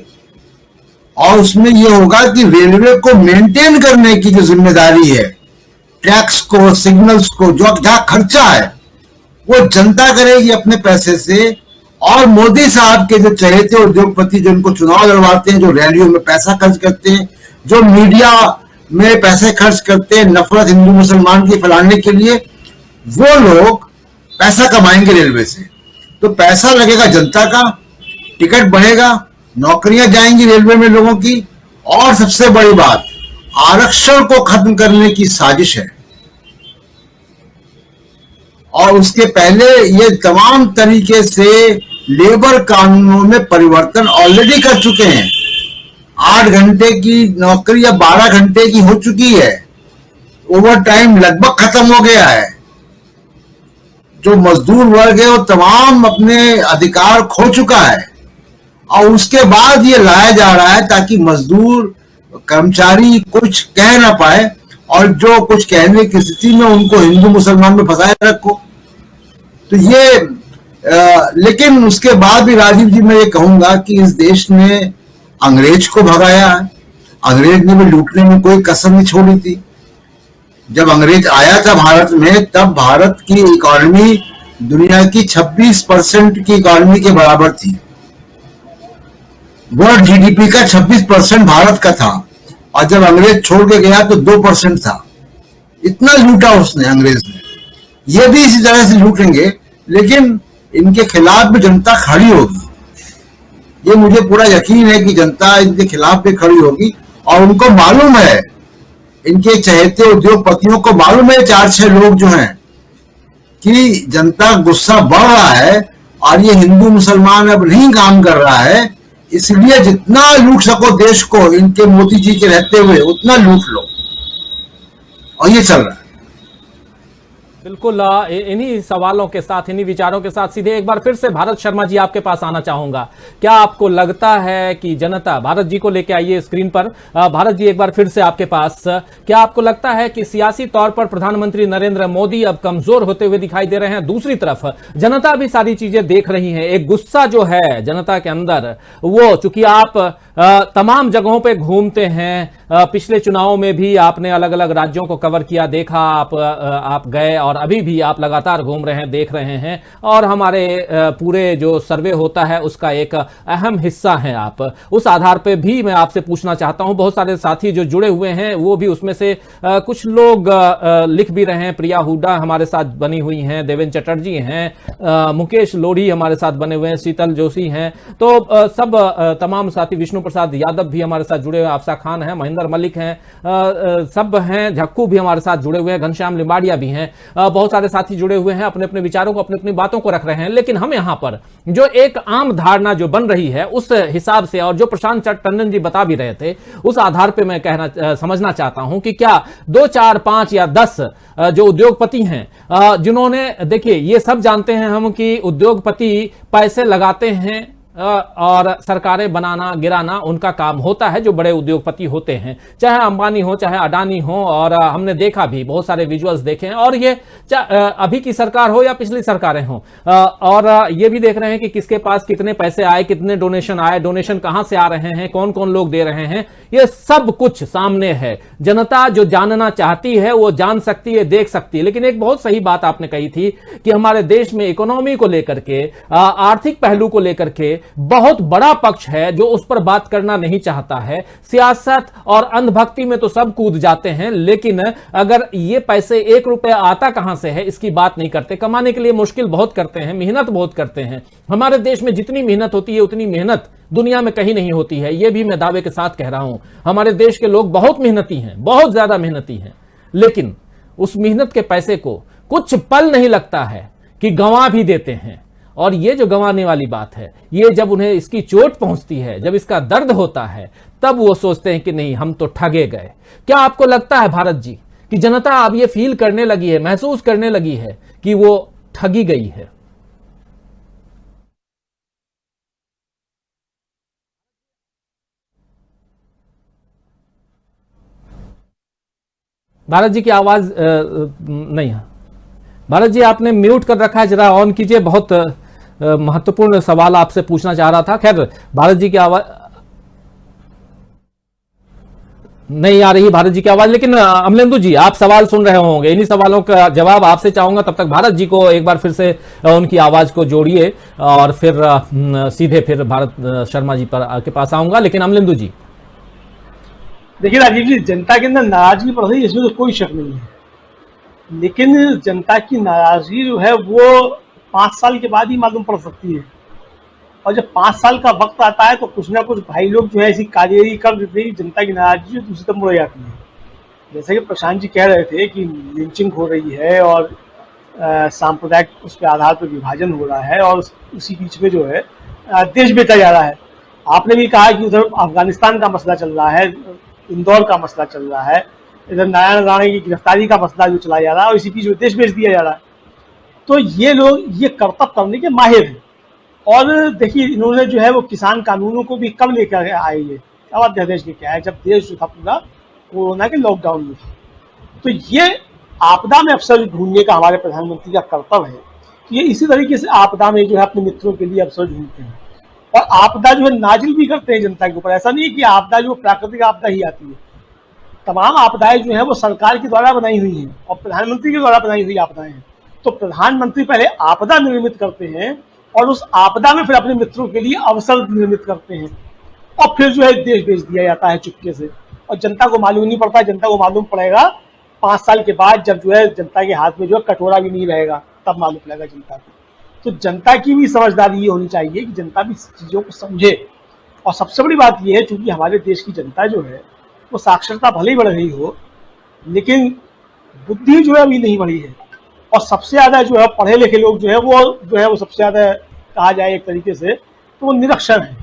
और उसमें ये होगा कि रेलवे को मेंटेन करने की जो जिम्मेदारी है, ट्रैक्स को, सिग्नल्स को, जो जहां खर्चा है वो जनता करेगी अपने पैसे से। और मोदी साहब के जो चहेते उद्योगपति जो उनको चुनाव लड़वाते हैं, जो रैलियों में पैसा खर्च करते हैं, जो मीडिया में पैसे खर्च करते हैं नफरत हिंदू मुसलमान की फैलाने के लिए, वो लोग पैसा कमाएंगे रेलवे से। तो पैसा लगेगा जनता का, टिकट बढ़ेगा, नौकरियां जाएंगी रेलवे में लोगों की, और सबसे बड़ी बात, आरक्षण को खत्म करने की साजिश है। और उसके पहले ये तमाम तरीके से लेबर कानूनों में परिवर्तन ऑलरेडी कर चुके हैं। 8 घंटे की नौकरी अब 12 घंटे की हो चुकी है। ओवर टाइम लगभग खत्म हो गया है। जो मजदूर वर्ग है वो तमाम अपने अधिकार खो चुका है, और उसके बाद ये लाया जा रहा है ताकि मजदूर कर्मचारी कुछ कह ना पाए, और जो कुछ कहने की स्थिति में उनको हिंदू मुसलमान में फंसाए रखो। तो ये लेकिन उसके बाद भी राजीव जी, मैं ये कहूंगा कि इस देश ने अंग्रेज को भगाया है। अंग्रेज ने भी लूटने में कोई कसर नहीं छोड़ी थी। जब अंग्रेज आया था भारत में, तब भारत की इकोनॉमी दुनिया की 26% की इकोनॉमी के बराबर थी। वर्ल्ड जीडीपी का 26% भारत का था, और जब अंग्रेज छोड़ के गया तो 2% था। इतना लूटा उसने, अंग्रेज ने। ये भी इसी तरह से लूटेंगे, लेकिन इनके खिलाफ भी जनता खड़ी होगी। ये मुझे पूरा यकीन है कि जनता इनके खिलाफ भी खड़ी होगी, और उनको मालूम है, इनके चहेते उद्योगपतियों को मालूम है, 4-6 लोग जो हैं, कि जनता गुस्सा बढ़ रहा है और ये हिंदू मुसलमान अब नहीं काम कर रहा है, इसलिए जितना लूट सको देश को इनके मोदी जी के रहते हुए उतना लूट लो, और ये चल रहा है। बिल्कुल, इन्हीं सवालों के साथ, इन्हीं विचारों के साथ सीधे एक बार फिर से भारत शर्मा जी आपके पास आना चाहूंगा। क्या आपको लगता है कि जनता, भारत जी को लेके आइए स्क्रीन पर, भारत जी एक बार फिर से आपके पास, क्या आपको लगता है कि सियासी तौर पर प्रधानमंत्री नरेंद्र मोदी अब कमजोर होते हुए दिखाई दे रहे हैं? दूसरी तरफ जनता भी सारी चीजें देख रही है, एक गुस्सा जो है जनता के अंदर, वो चूंकि आप तमाम जगहों पे घूमते हैं, पिछले चुनावों में भी आपने अलग अलग राज्यों को कवर किया, देखा, आप गए, और अभी भी आप लगातार घूम रहे हैं, देख रहे हैं, और हमारे पूरे जो सर्वे होता है उसका एक अहम हिस्सा हैं आप। उस आधार पे भी मैं आपसे पूछना चाहता हूं, बहुत सारे साथी जो जुड़े हुए हैं वो भी उसमें से कुछ लोग लिख भी रहे हैं। प्रिया हुड्डा हमारे साथ बनी हुई हैं, देवेंद्र चटर्जी हैं, मुकेश लोढ़ी हमारे साथ बने हुए हैं, शीतल जोशी हैं, तो सब तमाम साथी, विष्णु प्रसाद यादव भी हमारे साथ जुड़े हुए, आफसा खान है, महेंद्र सुरेंद्र मलिक हैं, सब हैं, झक्कू भी हमारे साथ जुड़े हुए हैं, घनश्याम लिंबाड़िया भी हैं, बहुत सारे साथी जुड़े हुए हैं, अपने अपने विचारों को, अपनी अपनी बातों को रख रहे हैं। लेकिन हम यहां पर जो एक आम धारणा जो बन रही है उस हिसाब से, और जो प्रशांत टंडन जी बता भी रहे थे, उस आधार पर मैं समझना चाहता हूं कि क्या 2, 4, 5 या 10 जो उद्योगपति हैं, जिन्होंने, देखिए ये सब जानते हैं हम कि उद्योगपति पैसे लगाते हैं और सरकारें बनाना गिराना उनका काम होता है, जो बड़े उद्योगपति होते हैं, चाहे अंबानी हो चाहे अडानी हो। और हमने देखा भी, बहुत सारे विजुअल्स देखे हैं, और ये अभी की सरकार हो या पिछली सरकारें हो, और ये भी देख रहे हैं कि किसके पास कितने पैसे आए, कितने डोनेशन आए, डोनेशन कहां से आ रहे हैं, कौन कौन लोग दे रहे हैं, ये सब कुछ सामने है। जनता जो जानना चाहती है वो जान सकती है, देख सकती है। लेकिन एक बहुत सही बात आपने कही थी कि हमारे देश में इकोनॉमी को लेकर के, आर्थिक पहलू को लेकर के बहुत बड़ा पक्ष है जो उस पर बात करना नहीं चाहता है। सियासत और अंधभक्ति में तो सब कूद जाते हैं, लेकिन अगर ये पैसे 1 रुपया आता कहां से है इसकी बात नहीं करते। कमाने के लिए मुश्किल बहुत करते हैं, मेहनत बहुत करते हैं। हमारे देश में जितनी मेहनत होती है उतनी मेहनत दुनिया में कहीं नहीं होती है, यह भी मैं दावे के साथ कह रहा हूं। हमारे देश के लोग बहुत मेहनती हैं, बहुत ज्यादा मेहनती हैं, लेकिन उस मेहनत के पैसे को कुछ पल नहीं लगता है कि गंवा भी देते हैं। और ये जो गंवाने वाली बात है, ये जब उन्हें इसकी चोट पहुंचती है, जब इसका दर्द होता है, तब वो सोचते हैं कि नहीं, हम तो ठगे गए। क्या आपको लगता है भारत जी कि जनता अब ये फील करने लगी है, महसूस करने लगी है कि वो ठगी गई है? भारत जी की आवाज नहीं है। भारत जी आपने म्यूट कर रखा है, जरा ऑन कीजिए। बहुत महत्वपूर्ण सवाल आपसे पूछना चाह रहा था। खैर, भारत जी की आवाज नहीं आ रही, भारत जी की आवाज। लेकिन अमलेंदु जी, आप सवाल सुन रहे होंगे, इन्हीं सवालों का जवाब आपसे चाहूंगा। तब तक भारत जी को एक बार फिर से उनकी आवाज को जोड़िए और फिर सीधे फिर भारत शर्मा जी पर के पास आऊंगा। लेकिन अमलेंदु जी, देखिए राजीव जी, जनता के अंदर नाराजगी बढ़ रही है, इसमें तो कोई शक नहीं है। लेकिन जनता की नाराजगी जो है वो 5 साल के बाद ही मालूम पड़ सकती है। और जब 5 साल का वक्त आता है तो कुछ ना कुछ भाई लोग जो है ऐसी कार्यवाही कर देते हैं, जनता की नाराजगी जो दूसरी तरफ मुड़ जाती है। जैसे कि प्रशांत जी कह रहे थे कि लिंचिंग हो रही है और सांप्रदायिक उसके आधार पर विभाजन हो रहा है, और उसी बीच में जो है देश बेचा जा रहा है। आपने भी कहा कि उधर अफगानिस्तान का मसला चल रहा है, इंदौर का मसला चल रहा है, इधर नारायण राणे की गिरफ्तारी का मसला जो चला जा रहा है, और इसी बीच में देश बेच दिया जा रहा है। तो ये लोग ये करतब करने के माहिर हैं। और देखिए, इन्होंने जो है वो किसान कानूनों को भी कब लेकर आए, ये अब अध्यादेश लेके आए, जब देश जो था पूरा कोरोना के लॉकडाउन में था। तो ये आपदा में अवसर ढूंढने का हमारे प्रधानमंत्री का कर्तव्य है कि ये इसी तरीके से आपदा में जो है अपने मित्रों के लिए अवसर ढूंढते हैं, और आपदा जो है नाजिल भी करते हैं जनता के ऊपर। ऐसा नहीं है कि आपदा जो प्राकृतिक आपदा ही आती है, तमाम आपदाएं जो है वो सरकार के द्वारा बनाई हुई हैं और प्रधानमंत्री के द्वारा बनाई हुई आपदाएं हैं। तो प्रधानमंत्री पहले आपदा निर्मित करते हैं और उस आपदा में फिर अपने मित्रों के लिए अवसर निर्मित करते हैं, और फिर जो है देश बेच दिया जाता है चुपके से, और जनता को मालूम नहीं पड़ता। जनता को मालूम पड़ेगा 5 साल के बाद, जब जो है जनता के हाथ में जो है कटोरा भी नहीं रहेगा, तब मालूम पड़ेगा जनता को। तो जनता की भी समझदारी ये होनी चाहिए कि जनता भी चीजों को समझे। और सबसे बड़ी बात ये है, चूंकि हमारे देश की जनता जो है वो साक्षरता भले ही बढ़ रही हो, लेकिन बुद्धि जो है अभी नहीं बढ़ी है। और सबसे ज्यादा जो है पढ़े लिखे लोग जो है वो सबसे ज्यादा कहा जाए एक तरीके से तो वो निरक्षर है।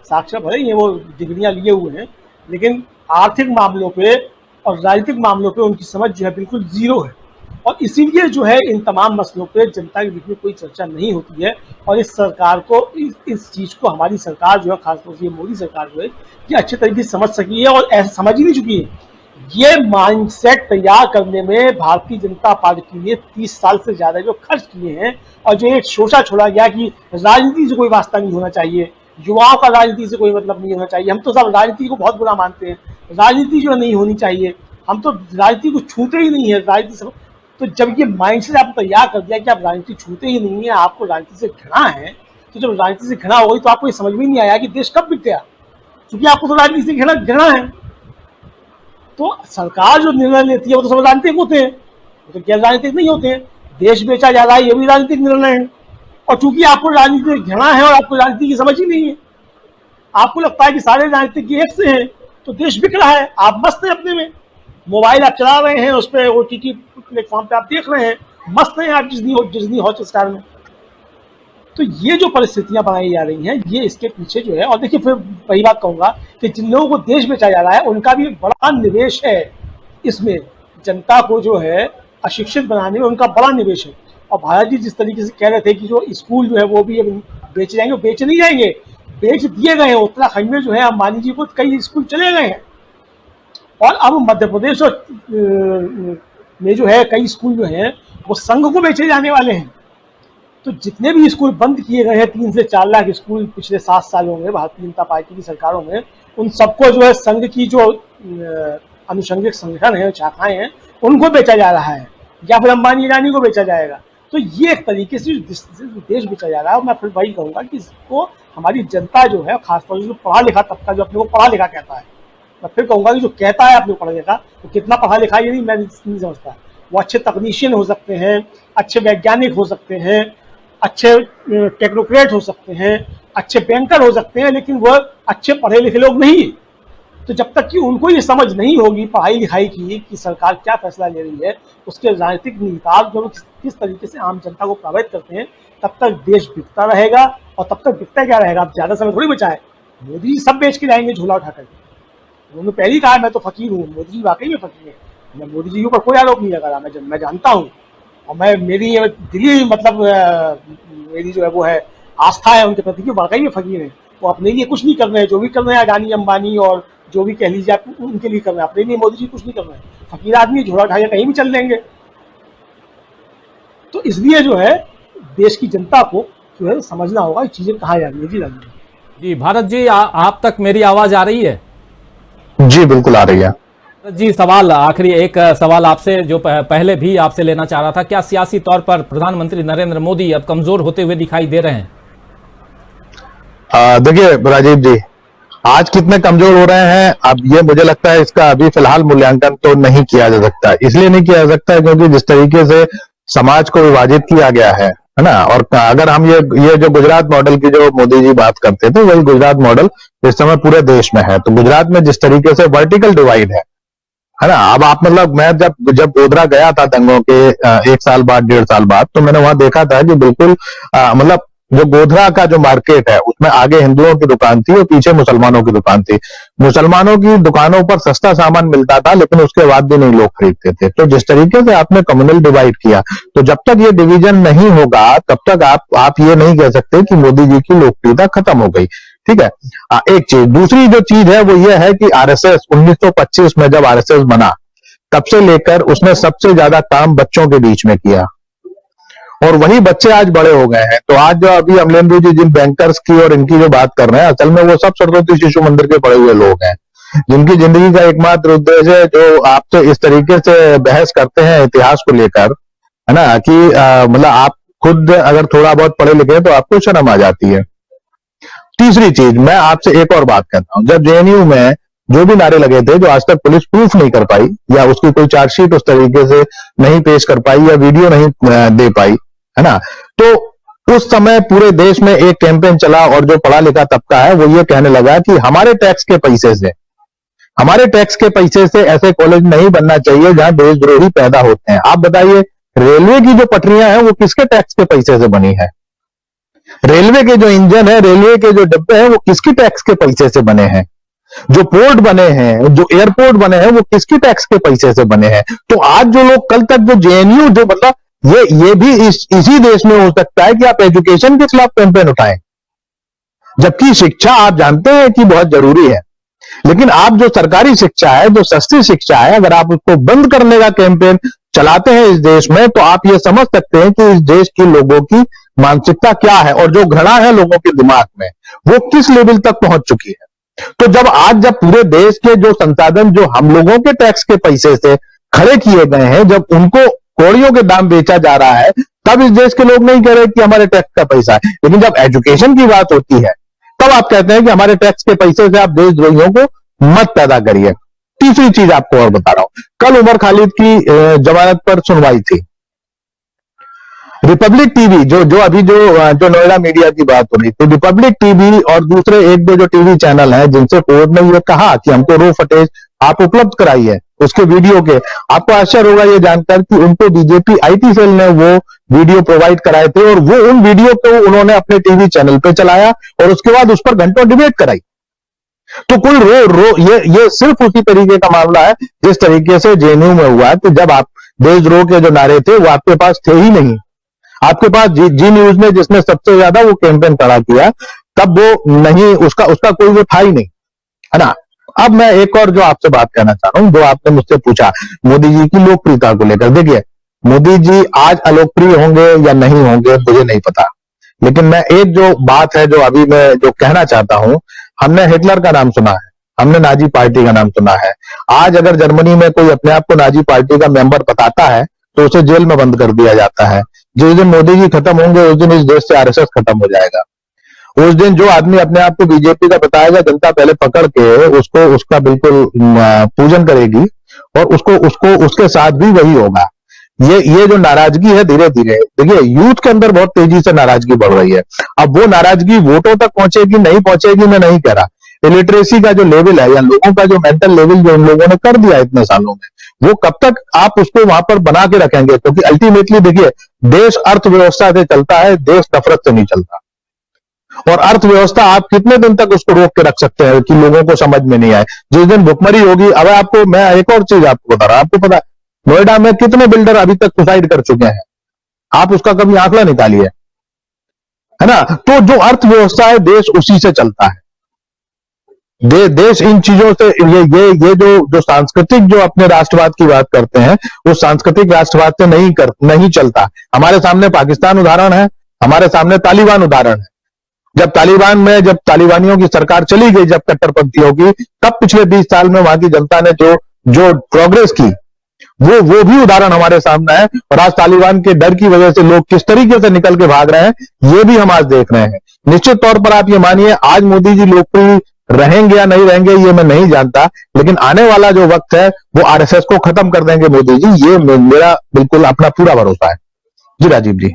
साक्षर भले ही है, वो डिग्रियां लिए हुए हैं, लेकिन आर्थिक मामलों पे और राजनीतिक मामलों पे उनकी समझ जो है बिल्कुल जीरो है। और इसीलिए जो है इन तमाम मसलों पे जनता के बीच में कोई चर्चा नहीं होती है। और इस सरकार को इस चीज को हमारी सरकार जो है, खासतौर से मोदी सरकार जो है, ये अच्छे तरीके से समझ सकी है और ऐसा समझ ही नहीं चुकी है। ये माइंडसेट तैयार करने में भारतीय जनता पार्टी ने 30 साल से ज्यादा जो खर्च किए हैं, और जो एक शोषा छोड़ा गया कि राजनीति से कोई वास्ता नहीं होना चाहिए, युवाओं का राजनीति से कोई मतलब नहीं होना चाहिए, हम तो सब राजनीति को बहुत बुरा मानते हैं, राजनीति जो नहीं होनी चाहिए, हम तो राजनीति को छूते ही नहीं है, राजनीति से। तो जब ये माइंडसेट आपने तैयार कर दिया कि आप राजनीति छूते ही नहीं है, आपको राजनीति से घृणा है, तो जब राजनीति से घृणा हो गई तो आपको ये समझ में नहीं आया कि देश कब बिक गया, क्योंकि आपको तो राजनीति से घृणा है। तो सरकार जो निर्णय लेती है वो तो सब राजनीतिक होते हैं, वो तो गैर राजनीतिक नहीं होते हैं। देश बेचा जा रहा है, ये भी राजनीतिक निर्णय है। और चूंकि आपको राजनीति से घृणा है और आपको राजनीति की समझ ही नहीं है, आपको लगता है कि सारे राजनीतिक एक से हैं, तो देश बिक रहा है। आप मस्त हैं अपने में, मोबाइल आप चला रहे हैं, उस पर OTT प्लेटफॉर्म पे आप देख रहे हैं, मस्त हैं आप डिज्नी हॉटस्टार में। तो ये जो परिस्थितियां बनाई जा रही हैं, ये इसके पीछे जो है। और देखिए, फिर वही बात कहूंगा कि जिन लोगों को देश बेचा जा रहा है उनका भी बड़ा निवेश है इसमें। जनता को जो है अशिक्षित बनाने में उनका बड़ा निवेश है। और भारत जी जिस तरीके से कह रहे थे कि जो स्कूल जो है वो भी बेचे जाएंगे, बेचे नहीं जाएंगे, बेच दिए गए हैं। उत्तराखंड में जो है अंबानी जी को कई स्कूल चले गए हैं, और अब मध्य प्रदेश और में जो है कई स्कूल जो हैं वो संघ को बेचे जाने वाले हैं। तो जितने भी स्कूल बंद किए गए हैं, 3 से 4 लाख स्कूल पिछले 7 सालों में भारतीय जनता पार्टी की सरकारों में, उन सबको जो है संघ की जो अनुषंगिक संगठन है, शाखाएं हैं, उनको बेचा जा रहा है, या फिर अंबानी ईरानी को बेचा जाएगा। तो ये एक तरीके से देश बेचा जा रहा है। और मैं फिर वही कहूँगा कि इसको हमारी जनता जो है, खासतौर से जो पढ़ा लिखा तबका, जो अपने को पढ़ा लिखा कहता है, मैं फिर कहूँगा कि जो कहता है अपने को पढ़ा लिखा, तो कितना पढ़ा लिखा ये नहीं मैं नहीं समझता। वो अच्छे तकनीशियन हो सकते हैं, अच्छे वैज्ञानिक हो सकते हैं, अच्छे टेक्नोक्रेट हो सकते हैं, अच्छे बैंकर हो सकते हैं, लेकिन वह अच्छे पढ़े लिखे लोग नहीं। तो जब तक कि उनको ये समझ नहीं होगी पढ़ाई लिखाई की कि सरकार क्या फैसला ले रही है, उसके राजनीतिक निहितार्थ जो किस तरीके से आम जनता को प्रभावित करते हैं, तब तक देश बिकता रहेगा। और तब तक बिकता क्या रहेगा, अब ज्यादा समय थोड़ी बचा है। मोदी जी सब बेच के जाएंगे झोला उठाकर। उन्होंने पहले ही कहा मैं तो फकीर हूँ। मोदी जी वाकई में फकीर है। मैं मोदी जी के ऊपर कोई आरोप नहीं लगा रहा, मैं जानता हूँ। और मैं मेरी दिली मतलब मेरी जो है वो है आस्था है उनके प्रति कि वाकई में फकीर है। वो अपने लिए कुछ नहीं कर रहे हैं, जो भी कर रहे हैं अडानी अंबानी और जो भी कह लीजिए आप उनके लिए कर रहे हैं, अपने लिए मोदी जी कुछ नहीं कर रहे हैं। फकीर आदमी झोला उठाकर कहीं भी चल देंगे। तो इसलिए जो है देश की जनता को जो है समझना होगा चीजें कहाँ जा रही है। जी राजू जी, भारत जी आप तक मेरी आवाज आ रही है? जी बिल्कुल आ रही है। जी, सवाल आखिरी एक सवाल आपसे जो पहले भी आपसे लेना चाह रहा था, क्या सियासी तौर पर प्रधानमंत्री नरेंद्र मोदी अब कमजोर होते हुए दिखाई दे रहे हैं? देखिए राजीव जी, आज कितने कमजोर हो रहे हैं, अब ये मुझे लगता है इसका अभी फिलहाल मूल्यांकन तो नहीं किया जा सकता। इसलिए नहीं किया जा सकता क्योंकि जिस तरीके से समाज को विभाजित किया गया है ना। और अगर हम ये जो गुजरात मॉडल की जो मोदी जी बात करते थे, वही गुजरात मॉडल इस समय पूरे देश में है। तो गुजरात में जिस तरीके से वर्टिकल डिवाइड है ना। अब आप मतलब मैं जब गोधरा गया था दंगों के 1 साल बाद 1.5 साल बाद, तो मैंने वहां देखा था कि बिल्कुल मतलब जो गोधरा का जो मार्केट है उसमें आगे हिंदुओं की दुकान थी और पीछे मुसलमानों की दुकान थी। मुसलमानों की दुकानों पर सस्ता सामान मिलता था, लेकिन उसके बाद भी नहीं लोग खरीदते थे। तो जिस तरीके से आपने कम्युनल डिवाइड किया, तो जब तक ये डिवीजन नहीं होगा तब तक आप ये नहीं कह सकते कि मोदी जी की लोकप्रियता खत्म हो गई। ठीक है, एक चीज। दूसरी जो चीज है वो ये है कि आरएसएस 1925 में जब आरएसएस बना, तब से लेकर उसने सबसे ज्यादा काम बच्चों के बीच में किया, और वही बच्चे आज बड़े हो गए हैं। तो आज जो अभी अमलेंदु जी जिन बैंकर्स की और इनकी जो बात कर रहे हैं, असल में वो सब सरस्वती शिशु मंदिर के पढ़े हुए लोग हैं, जिनकी जिंदगी का एकमात्र उद्देश्य है जो आपसे इस तरीके से बहस करते हैं इतिहास को लेकर, है ना, कि मतलब आप खुद अगर थोड़ा बहुत पढ़े लिखे तो आपको शर्म आ जाती है। तीसरी चीज, मैं आपसे एक और बात कहता हूं। जब जेएनयू में जो भी नारे लगे थे, जो आज तक पुलिस प्रूफ नहीं कर पाई या उसकी कोई चार्जशीट उस तरीके से नहीं पेश कर पाई या वीडियो नहीं दे पाई, है ना, तो उस समय पूरे देश में एक कैंपेन चला और जो पढ़ा लिखा तबका है वो ये कहने लगा कि हमारे टैक्स के पैसे से ऐसे कॉलेज नहीं बनना चाहिए जहां देशद्रोही पैदा होते हैं। आप बताइए, रेलवे की जो पटरियां हैं वो किसके टैक्स के पैसे से बनी है? रेलवे के जो इंजन है, रेलवे के जो डब्बे हैं वो किसकी टैक्स के पैसे से बने हैं? जो पोर्ट बने हैं, जो एयरपोर्ट बने हैं, वो किसकी टैक्स के पैसे से बने हैं? तो आज जो लोग कल तक जो जेएनयू जो मतलब ये भी इसी देश में हो सकता है कि आप एजुकेशन के खिलाफ कैंपेन उठाएं, जबकि शिक्षा आप जानते हैं कि बहुत जरूरी है। लेकिन आप जो सरकारी शिक्षा है, जो सस्ती शिक्षा है, अगर आप उसको बंद करने का कैंपेन चलाते हैं इस देश में, तो आप ये समझ सकते हैं कि इस देश के लोगों की मानसिकता क्या है और जो घृणा है लोगों के दिमाग में वो किस लेवल तक पहुंच चुकी है। तो जब पूरे देश के जो संसाधन जो हम लोगों के टैक्स के पैसे से खड़े किए गए हैं, जब उनको कौड़ियों के दाम बेचा जा रहा है, तब इस देश के लोग नहीं कह रहे कि हमारे टैक्स का पैसा है। लेकिन जब एजुकेशन की बात होती है, तब आप कहते हैं कि हमारे टैक्स के पैसे से आप देशद्रोहियों को मत पैदा करिए। तीसरी चीज आपको और बता रहा हूं, कल उमर खालिद की जमानत पर सुनवाई थी। रिपब्लिक टीवी जो अभी जो नोएडा मीडिया की बात हो रही थी, रिपब्लिक टीवी और दूसरे एक दो जो टीवी चैनल हैं जिनसे कोर्ट ने ये कहा कि हमको रो फुटेज आप उपलब्ध कराइए उसके वीडियो के, आपको आश्चर्य होगा ये जानकर कि उनको बीजेपी आईटी सेल ने वो वीडियो प्रोवाइड कराए थे और वो उन वीडियो को उन्होंने अपने टीवी चैनल पे चलाया और उसके बाद उस पर घंटों डिबेट कराई। तो कुल ये सिर्फ उसी तरीके का मामला है जिस तरीके से जेएनयू में हुआ कि जब आप देशद्रोह के जो नारे थे वो आपके पास थे ही नहीं, आपके पास जी न्यूज ने जिसने सबसे ज्यादा वो कैंपेन खड़ा किया तब वो नहीं, उसका कोई वो था ही नहीं, है ना। अब मैं एक और जो आपसे बात कहना चाह रहा हूं, जो आपने मुझसे पूछा मोदी जी की लोकप्रियता को लेकर, देखिए मोदी जी आज अलोकप्रिय होंगे या नहीं होंगे मुझे नहीं पता, लेकिन मैं एक जो बात है जो अभी मैं जो कहना चाहता हूं, हमने हिटलर का नाम सुना है, हमने नाजी पार्टी का नाम सुना है। आज अगर जर्मनी में कोई अपने आप को नाजी पार्टी का मेंबर बताता है तो उसे जेल में बंद कर दिया जाता है। जिस दिन मोदी जी खत्म होंगे उस दिन इस देश से आरएसएस खत्म हो जाएगा। उस दिन जो आदमी अपने आप को बीजेपी का बताएगा, जनता पहले पकड़ के उसको उसका बिल्कुल पूजन करेगी और उसको उसके साथ भी वही होगा। ये जो नाराजगी है धीरे धीरे, देखिए यूथ के अंदर बहुत तेजी से नाराजगी बढ़ रही है। अब वो नाराजगी वोटों तक पहुंचेगी नहीं पहुंचेगी मैं नहीं कह रहा, इलिटरेसी का जो लेवल है या लोगों का जो मेंटल लेवल जो इन लोगों ने कर दिया इतने सालों में, वो कब तक आप उसको वहां पर बना के रखेंगे, क्योंकि अल्टीमेटली देखिए देश अर्थव्यवस्था से चलता है, देश नफरत से नहीं चलता। और अर्थव्यवस्था आप कितने दिन तक उसको रोक के रख सकते हैं कि लोगों को समझ में नहीं आए। जिस दिन भुखमरी होगी, अब आपको मैं एक और चीज आपको बता रहा हूं, आपको पता है नोएडा में कितने बिल्डर अभी तक सुसाइड कर चुके हैं, आप उसका कभी आंकड़ा निकालिए, है ना। तो जो अर्थव्यवस्था है देश उसी से चलता है। देश इन चीजों से ये जो सांस्कृतिक जो अपने राष्ट्रवाद की बात करते हैं वो सांस्कृतिक राष्ट्रवाद से नहीं चलता। हमारे सामने पाकिस्तान उदाहरण है, हमारे सामने तालिबान उदाहरण है। जब तालिबानियों की सरकार चली गई, जब कट्टरपंथियों की, तब पिछले 20 साल में वहां की जनता ने जो प्रोग्रेस की वो भी उदाहरण हमारे सामने है। और आज तालिबान के डर की वजह से लोग किस तरीके से निकल के भाग रहे हैं ये भी हम आज देख रहे हैं। निश्चित तौर पर आप ये मानिए आज मोदी जी लोकप्रिय रहेंगे या नहीं रहेंगे ये मैं नहीं जानता, लेकिन आने वाला जो वक्त है वो आरएसएस को खत्म कर देंगे मोदी जी, ये मेरा बिल्कुल अपना पूरा भरोसा है। जी राजीव जी,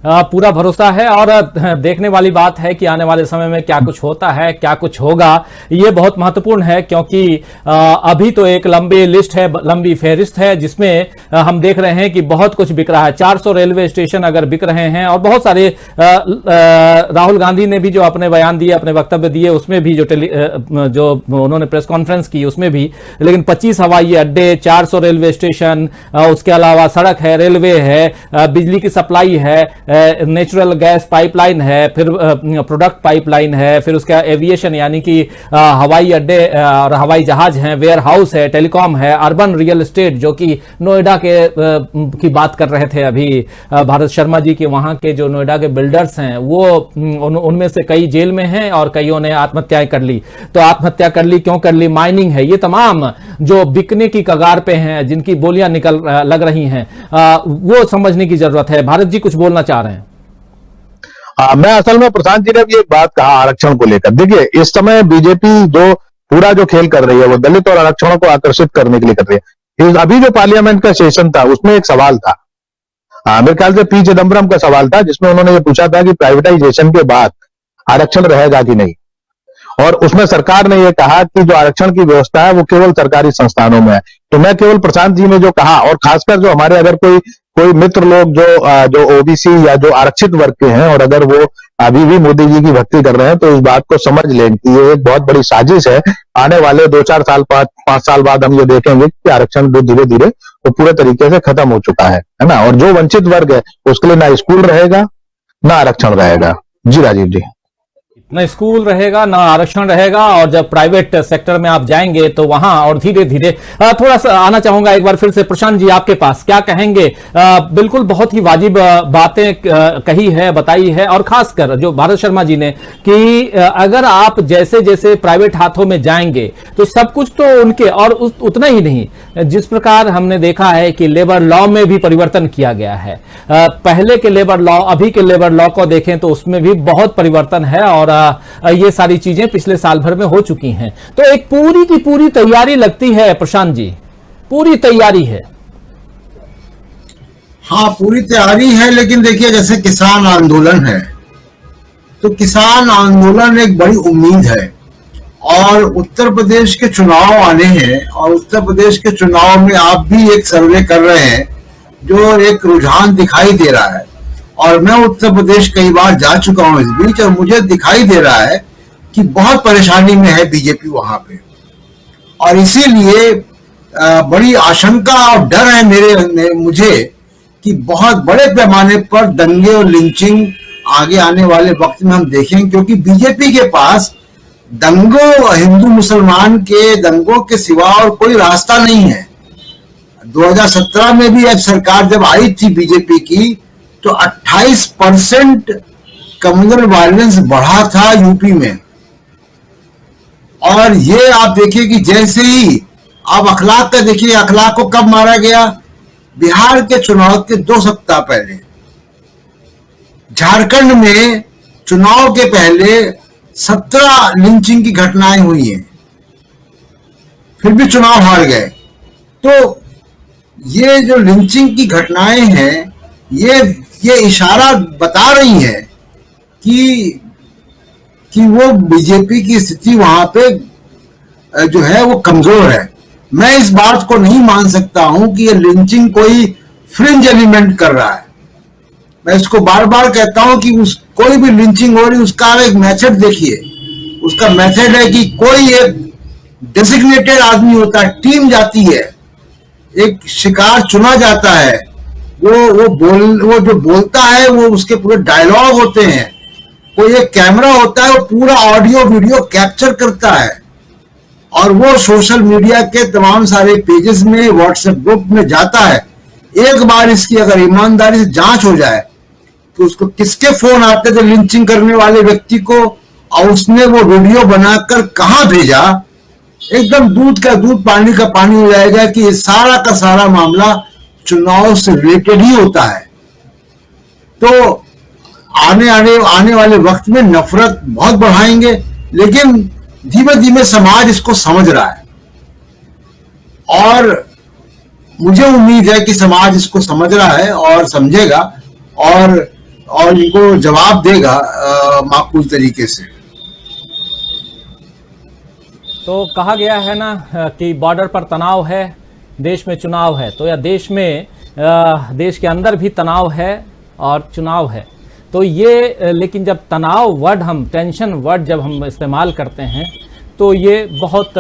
पूरा भरोसा है। और देखने वाली बात है कि आने वाले समय में क्या कुछ होता है, क्या कुछ होगा, ये बहुत महत्वपूर्ण है, क्योंकि अभी तो एक लंबी लिस्ट है, लंबी फेहरिस्त है, जिसमें हम देख रहे हैं कि बहुत कुछ बिक रहा है। 400 रेलवे स्टेशन अगर बिक रहे हैं, और बहुत सारे राहुल गांधी ने भी जो अपने बयान दिए, अपने वक्तव्य दिए, उसमें भी जो उन्होंने प्रेस कॉन्फ्रेंस की उसमें भी, लेकिन 25 हवाई अड्डे, 400 रेलवे स्टेशन, उसके अलावा सड़क है, रेलवे है, बिजली की सप्लाई है, नेचुरल गैस पाइपलाइन है, फिर प्रोडक्ट पाइपलाइन है, फिर उसका एविएशन यानी कि हवाई अड्डे और हवाई जहाज हैं, वेयर हाउस है, टेलीकॉम है, अर्बन रियल एस्टेट, जो कि नोएडा के की बात कर रहे थे अभी भारत शर्मा जी के, वहां के जो नोएडा के बिल्डर्स हैं वो उनमें से कई जेल में हैं और कईयों ने आत्महत्याएं कर ली। तो आत्महत्या कर ली, क्यों कर ली? माइनिंग है, ये तमाम जो बिकने की कगार पे हैं, जिनकी बोलियां लग रही हैं, वो समझने की जरूरत है। भारत जी कुछ बोलना चाह रहे हैं? मैं असल में प्रशांत जी ने भी एक बात कहा आरक्षण को लेकर। देखिए इस समय बीजेपी जो पूरा जो खेल कर रही है वो दलित और आरक्षणों को आकर्षित करने के लिए कर रही है। अभी जो पार्लियामेंट का सेशन था उसमें एक सवाल था, मेरे ख्याल से पी चिदम्बरम का सवाल था, जिसमें उन्होंने ये पूछा था कि प्राइवेटाइजेशन के बाद आरक्षण रहेगा कि नहीं। और उसमें सरकार ने यह कहा कि जो आरक्षण की व्यवस्था है वो केवल सरकारी संस्थानों में है। तो मैं केवल प्रशांत जी ने जो कहा, और खासकर जो हमारे अगर कोई मित्र लोग जो ओबीसी या जो आरक्षित वर्ग के हैं और अगर वो अभी भी मोदी जी की भक्ति कर रहे हैं तो इस बात को समझ लें कि ये एक बहुत बड़ी साजिश है। आने वाले 2-4 साल 5 साल बाद हम ये देखेंगे कि आरक्षण धीरे धीरे वो पूरे तरीके से खत्म हो चुका है ना। और जो वंचित वर्ग है उसके लिए ना स्कूल रहेगा ना आरक्षण रहेगा। जी राजीव जी, न स्कूल रहेगा ना आरक्षण रहेगा, और जब प्राइवेट सेक्टर में आप जाएंगे तो वहां और धीरे धीरे थोड़ा सा आना चाहूंगा एक बार फिर से प्रशांत जी आपके पास, क्या कहेंगे? बिल्कुल बहुत ही वाजिब बातें कही है, बताई है, और खासकर जो भारत शर्मा जी ने कि अगर आप जैसे जैसे प्राइवेट हाथों में जाएंगे तो सब कुछ तो उनके, और उतना ही नहीं, जिस प्रकार हमने देखा है कि लेबर लॉ में भी परिवर्तन किया गया है। पहले के लेबर लॉ अभी के लेबर लॉ को देखें तो उसमें भी बहुत परिवर्तन है, और ये सारी चीजें पिछले साल भर में हो चुकी हैं। तो एक पूरी की पूरी तैयारी लगती है प्रशांत जी, पूरी तैयारी है। हाँ, पूरी तैयारी है, लेकिन देखिए जैसे किसान आंदोलन है, तो किसान आंदोलन एक बड़ी उम्मीद है। और उत्तर प्रदेश के चुनाव आने हैं, और उत्तर प्रदेश के चुनाव में आप भी एक सर्वे कर रहे हैं, जो एक रुझान दिखाई दे रहा है। और मैं उत्तर प्रदेश कई बार जा चुका हूं इस बीच, और मुझे दिखाई दे रहा है कि बहुत परेशानी में है बीजेपी वहां पे। और इसीलिए बड़ी आशंका और डर है मुझे कि बहुत बड़े पैमाने पर दंगे और लिंचिंग आगे आने वाले वक्त में हम देखेंगे, क्योंकि बीजेपी के पास दंगों, हिंदू मुसलमान के दंगों के सिवा और कोई रास्ता नहीं है। 2017 में भी अब सरकार जब आई थी बीजेपी की, तो 28% कम्युनल वायलेंस बढ़ा था यूपी में। और ये आप देखिए कि जैसे ही आप अखलाक का देखिए, अखलाक को कब मारा गया? बिहार के चुनाव के 2 सप्ताह पहले। झारखंड में चुनाव के पहले 17 लिंचिंग की घटनाएं हुई हैं, फिर भी चुनाव हार गए। तो ये जो लिंचिंग की घटनाएं हैं, ये इशारा बता रही है कि वो बीजेपी की स्थिति वहां पे जो है वो कमजोर है। मैं इस बात को नहीं मान सकता हूं कि ये लिंचिंग कोई फ्रिंज एलिमेंट कर रहा है। मैं इसको बार बार कहता हूं कि कोई भी लिंचिंग हो रही, उसका एक मेथड देखिए। उसका मेथड है कि कोई एक डेसिग्नेटेड आदमी होता है, टीम जाती है, एक शिकार चुना जाता है, वो जो बोलता है वो उसके पूरे डायलॉग होते हैं। कोई एक कैमरा होता है, वो पूरा ऑडियो वीडियो कैप्चर करता है, और वो सोशल मीडिया के तमाम सारे पेजेस में, व्हाट्सएप ग्रुप में जाता है। एक बार इसकी अगर ईमानदारी से जांच हो जाए तो उसको किसके फोन आते थे लिंचिंग करने वाले व्यक्ति को, और उसने वो वीडियो बनाकर कहां भेजा, एकदम दूध का दूध पानी का पानी हो जाएगा कि सारा का सारा मामला चुनाव से रिलेटेड ही होता है। तो आने वाले वक्त में नफरत बहुत बढ़ाएंगे, लेकिन धीमे धीमे समाज इसको समझ रहा है, और मुझे उम्मीद है कि समाज इसको समझ रहा है और समझेगा, और इनको जवाब देगा माकूल तरीके से। तो कहा गया है ना कि बॉर्डर पर तनाव है, देश में चुनाव है, तो या देश के अंदर भी तनाव है और चुनाव है। तो ये लेकिन जब तनाव वर्ड, हम टेंशन वर्ड जब हम इस्तेमाल करते हैं, तो ये बहुत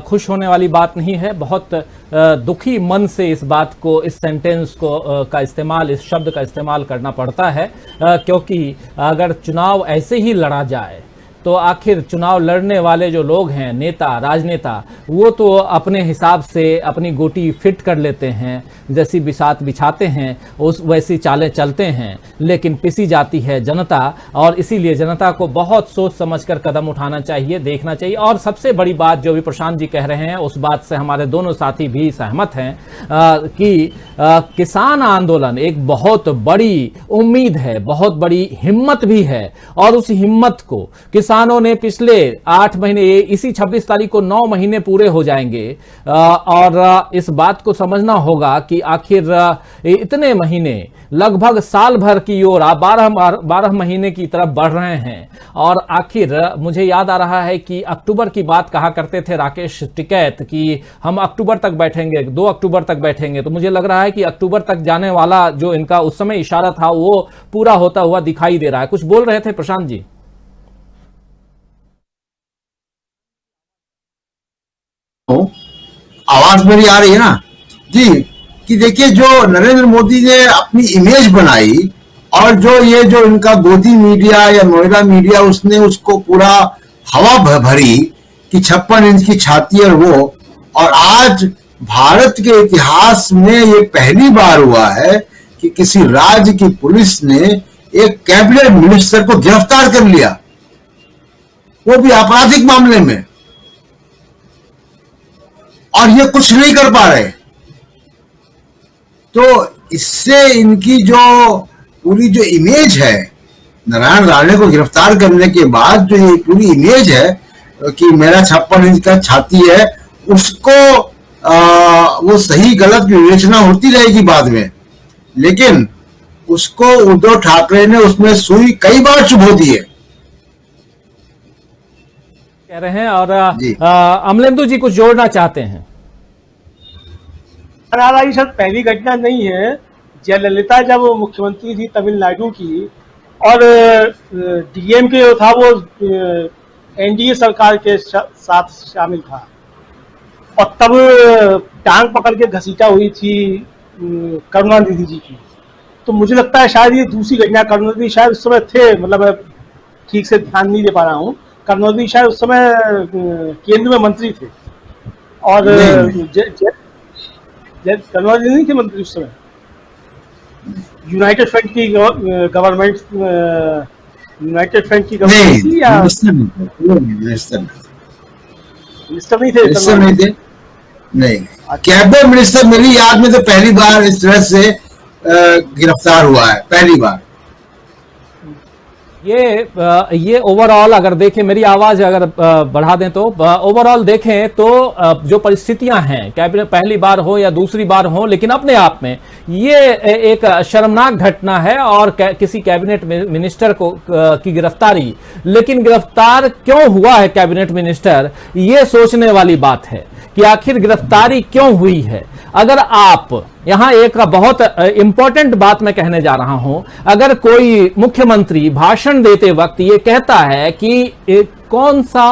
खुश होने वाली बात नहीं है। बहुत दुखी मन से इस बात को, इस सेंटेंस को का इस्तेमाल, इस शब्द का इस्तेमाल करना पड़ता है, क्योंकि अगर चुनाव ऐसे ही लड़ा जाए तो आखिर चुनाव लड़ने वाले जो लोग हैं, नेता, राजनेता, वो तो अपने हिसाब से अपनी गोटी फिट कर लेते हैं, जैसी बिसात बिछाते हैं उस वैसी चालें चलते हैं, लेकिन पिसी जाती है जनता। और इसीलिए जनता को बहुत सोच समझकर कदम उठाना चाहिए, देखना चाहिए। और सबसे बड़ी बात जो भी प्रशांत जी कह रहे हैं, उस बात से हमारे दोनों साथी भी सहमत हैं कि किसान आंदोलन एक बहुत बड़ी उम्मीद है, बहुत बड़ी हिम्मत भी है, और उस हिम्मत को किसानों ने पिछले 8 महीने, इसी 26 तारीख को 9 महीने पूरे हो जाएंगे, और इस बात को समझना होगा कि आखिर इतने महीने, लगभग साल भर की ओर आप 12 महीने की तरफ बढ़ रहे हैं। और आखिर मुझे याद आ रहा है कि अक्टूबर की बात कहा करते थे राकेश टिकैत कि हम अक्टूबर तक बैठेंगे, 2 अक्टूबर तक बैठेंगे। तो मुझे लग रहा है कि अक्टूबर तक जाने वाला जो इनका उस समय इशारा था, वो पूरा होता हुआ दिखाई दे रहा है। कुछ बोल रहे थे प्रशांत जी? आवाज मेरी आ रही है ना जी? कि देखिए, जो नरेंद्र मोदी ने अपनी इमेज बनाई, और जो इनका गोदी मीडिया या नोएडा मीडिया, उसने उसको पूरा हवा भरी कि 56 इंच की छाती है वो। और आज भारत के इतिहास में ये पहली बार हुआ है कि किसी राज्य की पुलिस ने एक कैबिनेट मिनिस्टर को गिरफ्तार कर लिया, वो भी आपराधिक मामले में, और ये कुछ नहीं कर पा रहे। तो इससे इनकी जो पूरी जो इमेज है, नारायण राणे को गिरफ्तार करने के बाद जो ये पूरी इमेज है कि मेरा 56 इंच का छाती है, उसको वो सही गलत विवेचना होती रहेगी बाद में। लेकिन उसको उद्धव ठाकरे ने उसमें सुई कई बार चुभो दी है कह रहे हैं। और जी। अमलेंदु जी कुछ जोड़ना चाहते हैं? ये शायद पहली घटना नहीं है। जयललिता जब मुख्यमंत्री थी तमिलनाडु की और डीएमके जो था वो एनडीए सरकार के साथ शामिल था और तब टांग पकड़ के घसीटा हुई थी करुणानिधि जी की। तो मुझे लगता है शायद ये दूसरी घटना। करुणानिधि शायद उस समय थे, मतलब मैं ठीक से ध्यान नहीं दे पा रहा हूँ। करुणानिधि शायद उस समय केंद्र में मंत्री थे और करुणानिधि नहीं थे मंत्री उस समय। यूनाइटेड फ्रंट की गवर्नमेंट थी या मिनिस्टर नहीं थे? नहीं, कैबिनेट मिनिस्टर मेरी याद में तो पहली बार इस तरह से गिरफ्तार हुआ है, पहली बार। ये ओवरऑल अगर देखें, मेरी आवाज अगर बढ़ा दें तो ओवरऑल देखें तो जो परिस्थितियां हैं, कैबिनेट पहली बार हो या दूसरी बार हो, लेकिन अपने आप में ये एक शर्मनाक घटना है और किसी कैबिनेट मिनिस्टर को की गिरफ्तारी। लेकिन गिरफ्तार क्यों हुआ है कैबिनेट मिनिस्टर, ये सोचने वाली बात है कि आखिर गिरफ्तारी क्यों हुई है। अगर आप यहां एक बहुत इंपॉर्टेंट बात मैं कहने जा रहा हूं, अगर कोई मुख्यमंत्री भाषण देते वक्त ये कहता है कि कौन सा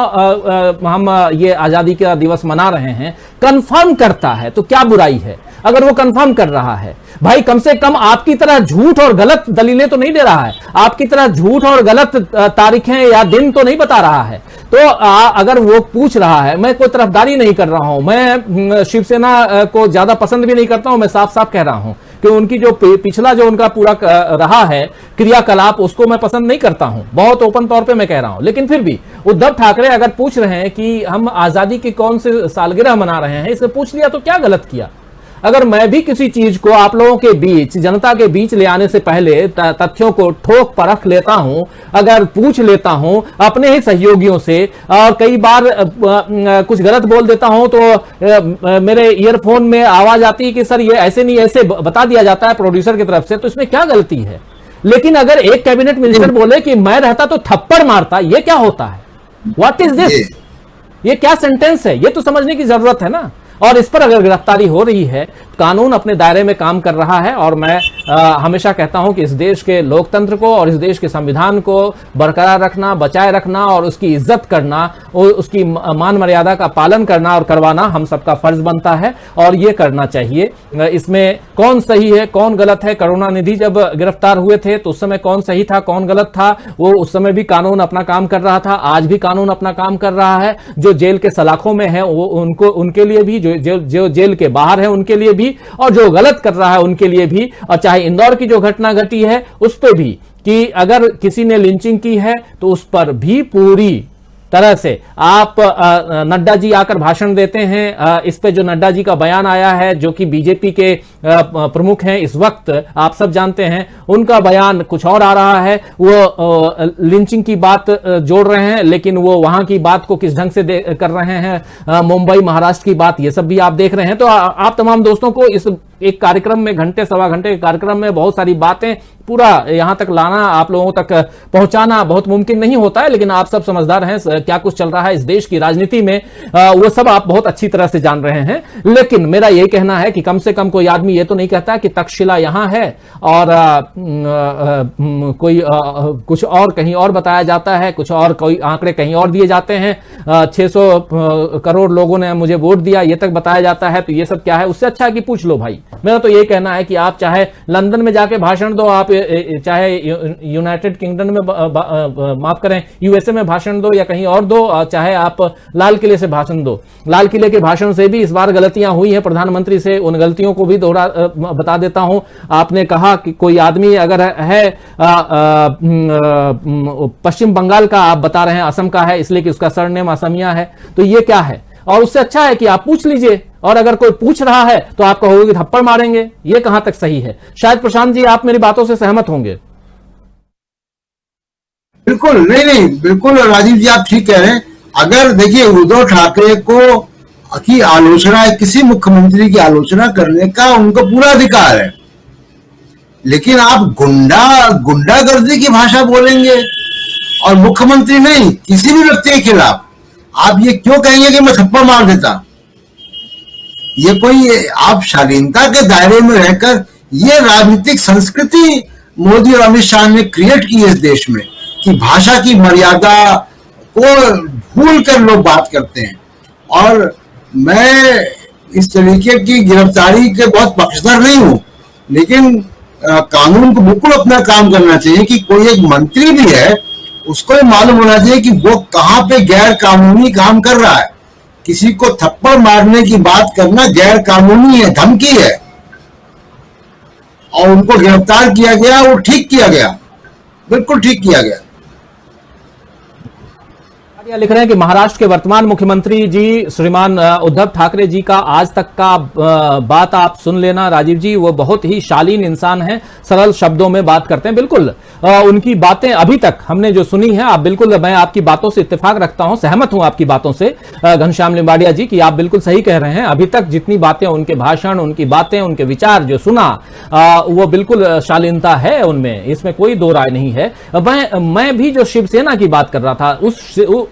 हम ये आजादी का दिवस मना रहे हैं, कंफर्म करता है, तो क्या बुराई है? अगर वो कंफर्म कर रहा है, भाई कम से कम आपकी तरह झूठ और गलत दलीलें तो नहीं दे रहा है, आपकी तरह झूठ और गलत तारीखें या दिन तो नहीं बता रहा है। तो अगर वो पूछ रहा है, मैं कोई तरफदारी नहीं कर रहा हूं, मैं शिवसेना को ज्यादा पसंद भी नहीं करता हूं, मैं साफ साफ कह रहा हूं कि उनकी जो पिछला जो उनका पूरा रहा है क्रियाकलाप, उसको मैं पसंद नहीं करता हूं, बहुत ओपन तौर पे मैं कह रहा हूं। लेकिन फिर भी उद्धव ठाकरे अगर पूछ रहे हैं कि हम आजादी की कौन से सालगिरह मना रहे हैं, इसे पूछ लिया तो क्या गलत किया? अगर मैं भी किसी चीज को आप लोगों के बीच, जनता के बीच ले आने से पहले तथ्यों को ठोक परख लेता हूं, अगर पूछ लेता हूं अपने ही सहयोगियों से, और कई बार कुछ गलत बोल देता हूं तो मेरे ईयरफोन में आवाज आती है कि सर ये ऐसे नहीं, ऐसे बता दिया जाता है प्रोड्यूसर की तरफ से, तो इसमें क्या गलती है? लेकिन अगर एक कैबिनेट मिनिस्टर बोले कि मैं रहता तो थप्पड़ मारता, ये क्या होता है? What is this? ये क्या सेंटेंस है? ये तो समझने की जरूरत है ना। और इस पर अगर गिरफ्तारी हो रही है, कानून अपने दायरे में काम कर रहा है। और मैं हमेशा कहता हूं कि इस देश के लोकतंत्र को और इस देश के संविधान को बरकरार रखना, बचाए रखना और उसकी इज्जत करना, उसकी मान मर्यादा का पालन करना और करवाना हम सबका फर्ज बनता है और ये करना चाहिए। इसमें कौन सही है, कौन गलत है? करुणानिधि जब गिरफ्तार हुए थे तो उस समय कौन सही था, कौन गलत था? वो उस समय भी कानून अपना काम कर रहा था, आज भी कानून अपना काम कर रहा है। जो जेल के सलाखों में है वो उनके लिए भी, जो जेल के बाहर है उनके लिए भी, और जो गलत कर रहा है उनके लिए भी। और चाहे इंदौर की जो घटना घटी है उस पर भी, कि अगर किसी ने लिंचिंग की है तो उस पर भी पूरी तरह से आप नड्डा जी आकर भाषण देते हैं। इस पे जो नड्डा जी का बयान आया है, जो कि बीजेपी के प्रमुख हैं इस वक्त, आप सब जानते हैं, उनका बयान कुछ और आ रहा है। वो लिंचिंग की बात जोड़ रहे हैं, लेकिन वो वहां की बात को किस ढंग से कर रहे हैं, मुंबई महाराष्ट्र की बात, ये सब भी आप देख रहे हैं। तो आप तमाम दोस्तों को इस एक कार्यक्रम में, घंटे सवा घंटे के कार्यक्रम में बहुत सारी बातें पूरा यहां तक लाना, आप लोगों तक पहुंचाना बहुत मुमकिन नहीं होता है। लेकिन आप सब समझदार हैं, क्या कुछ चल रहा है इस देश की राजनीति में, वो सब आप बहुत अच्छी तरह से जान रहे हैं। लेकिन मेरा यही कहना है कि कम से कम कोई आदमी ये तो नहीं कहता कि तक्षशिला यहां है और कोई कुछ और कहीं और बताया जाता है, कुछ और कोई आंकड़े कहीं और दिए जाते हैं। 600 करोड़ लोगों ने मुझे वोट दिया, ये तक बताया जाता है। तो ये सब क्या है? उससे अच्छा है कि पूछ लो भाई। मेरा तो यही कहना है कि आप चाहे लंदन में जाके भाषण दो, आप चाहे यूनाइटेड किंगडम में, माफ करें, यूएसए में भाषण दो या कहीं और दो, चाहे आप लाल किले से भाषण दो। लाल किले के भाषण से भी इस बार गलतियां हुई हैं प्रधानमंत्री से, उन गलतियों को भी दोहरा बता देता हूं। आपने कहा कि कोई आदमी अगर है पश्चिम बंगाल का, आप बता रहे हैं असम का है, इसलिए कि उसका सरनेम असमिया है। तो ये क्या है? और उससे अच्छा है कि आप पूछ लीजिए, और अगर कोई पूछ रहा है तो आप कहोगे कि थप्पड़ मारेंगे। ये कहां तक सही है? शायद प्रशांत जी आप मेरी बातों से सहमत होंगे। बिल्कुल नहीं, बिल्कुल राजीव जी आप ठीक कह रहे हैं। अगर देखिए, उद्धव ठाकरे को की आलोचना, किसी मुख्यमंत्री की आलोचना करने का उनको पूरा अधिकार है, लेकिन आप गुंडागर्दी की भाषा बोलेंगे और मुख्यमंत्री नहीं किसी भी व्यक्ति के खिलाफ आप ये क्यों कहेंगे कि मैं थप्पड़ मार देता? ये कोई आप शालीनता के दायरे में रहकर ये राजनीतिक संस्कृति मोदी और अमित शाह ने क्रिएट की है इस देश में कि भाषा की मर्यादा को भूल कर लोग बात करते हैं। और मैं इस तरीके की गिरफ्तारी के बहुत पक्षधर नहीं हूं, लेकिन कानून को बिल्कुल अपना काम करना चाहिए कि कोई एक मंत्री भी है उसको भी मालूम होना चाहिए कि वो कहां पे गैर कानूनी काम कर रहा है। किसी को थप्पड़ मारने की बात करना गैर कानूनी है, धमकी है, और उनको गिरफ्तार किया गया, वो ठीक किया गया, बिल्कुल ठीक किया गया। लिख रहे हैं कि महाराष्ट्र के वर्तमान मुख्यमंत्री जी श्रीमान उद्धव ठाकरे जी का आज तक का बात आप सुन लेना राजीव जी, वो बहुत ही शालीन इंसान हैं, सरल शब्दों में बात करते हैं। बिल्कुल उनकी बातें अभी तक हमने जो सुनी है, आप बिल्कुल, मैं आपकी बातों से इत्तेफाक रखता हूं, सहमत हूं आपकी बातों से घनश्याम लिम्बाड़िया जी की, आप बिल्कुल सही कह रहे हैं। अभी तक जितनी बातें, उनके भाषण, उनकी बातें, उनके विचार जो सुना, वो बिल्कुल शालीनता है उनमें, इसमें कोई दो राय नहीं है। मैं भी जो शिवसेना की बात कर रहा था,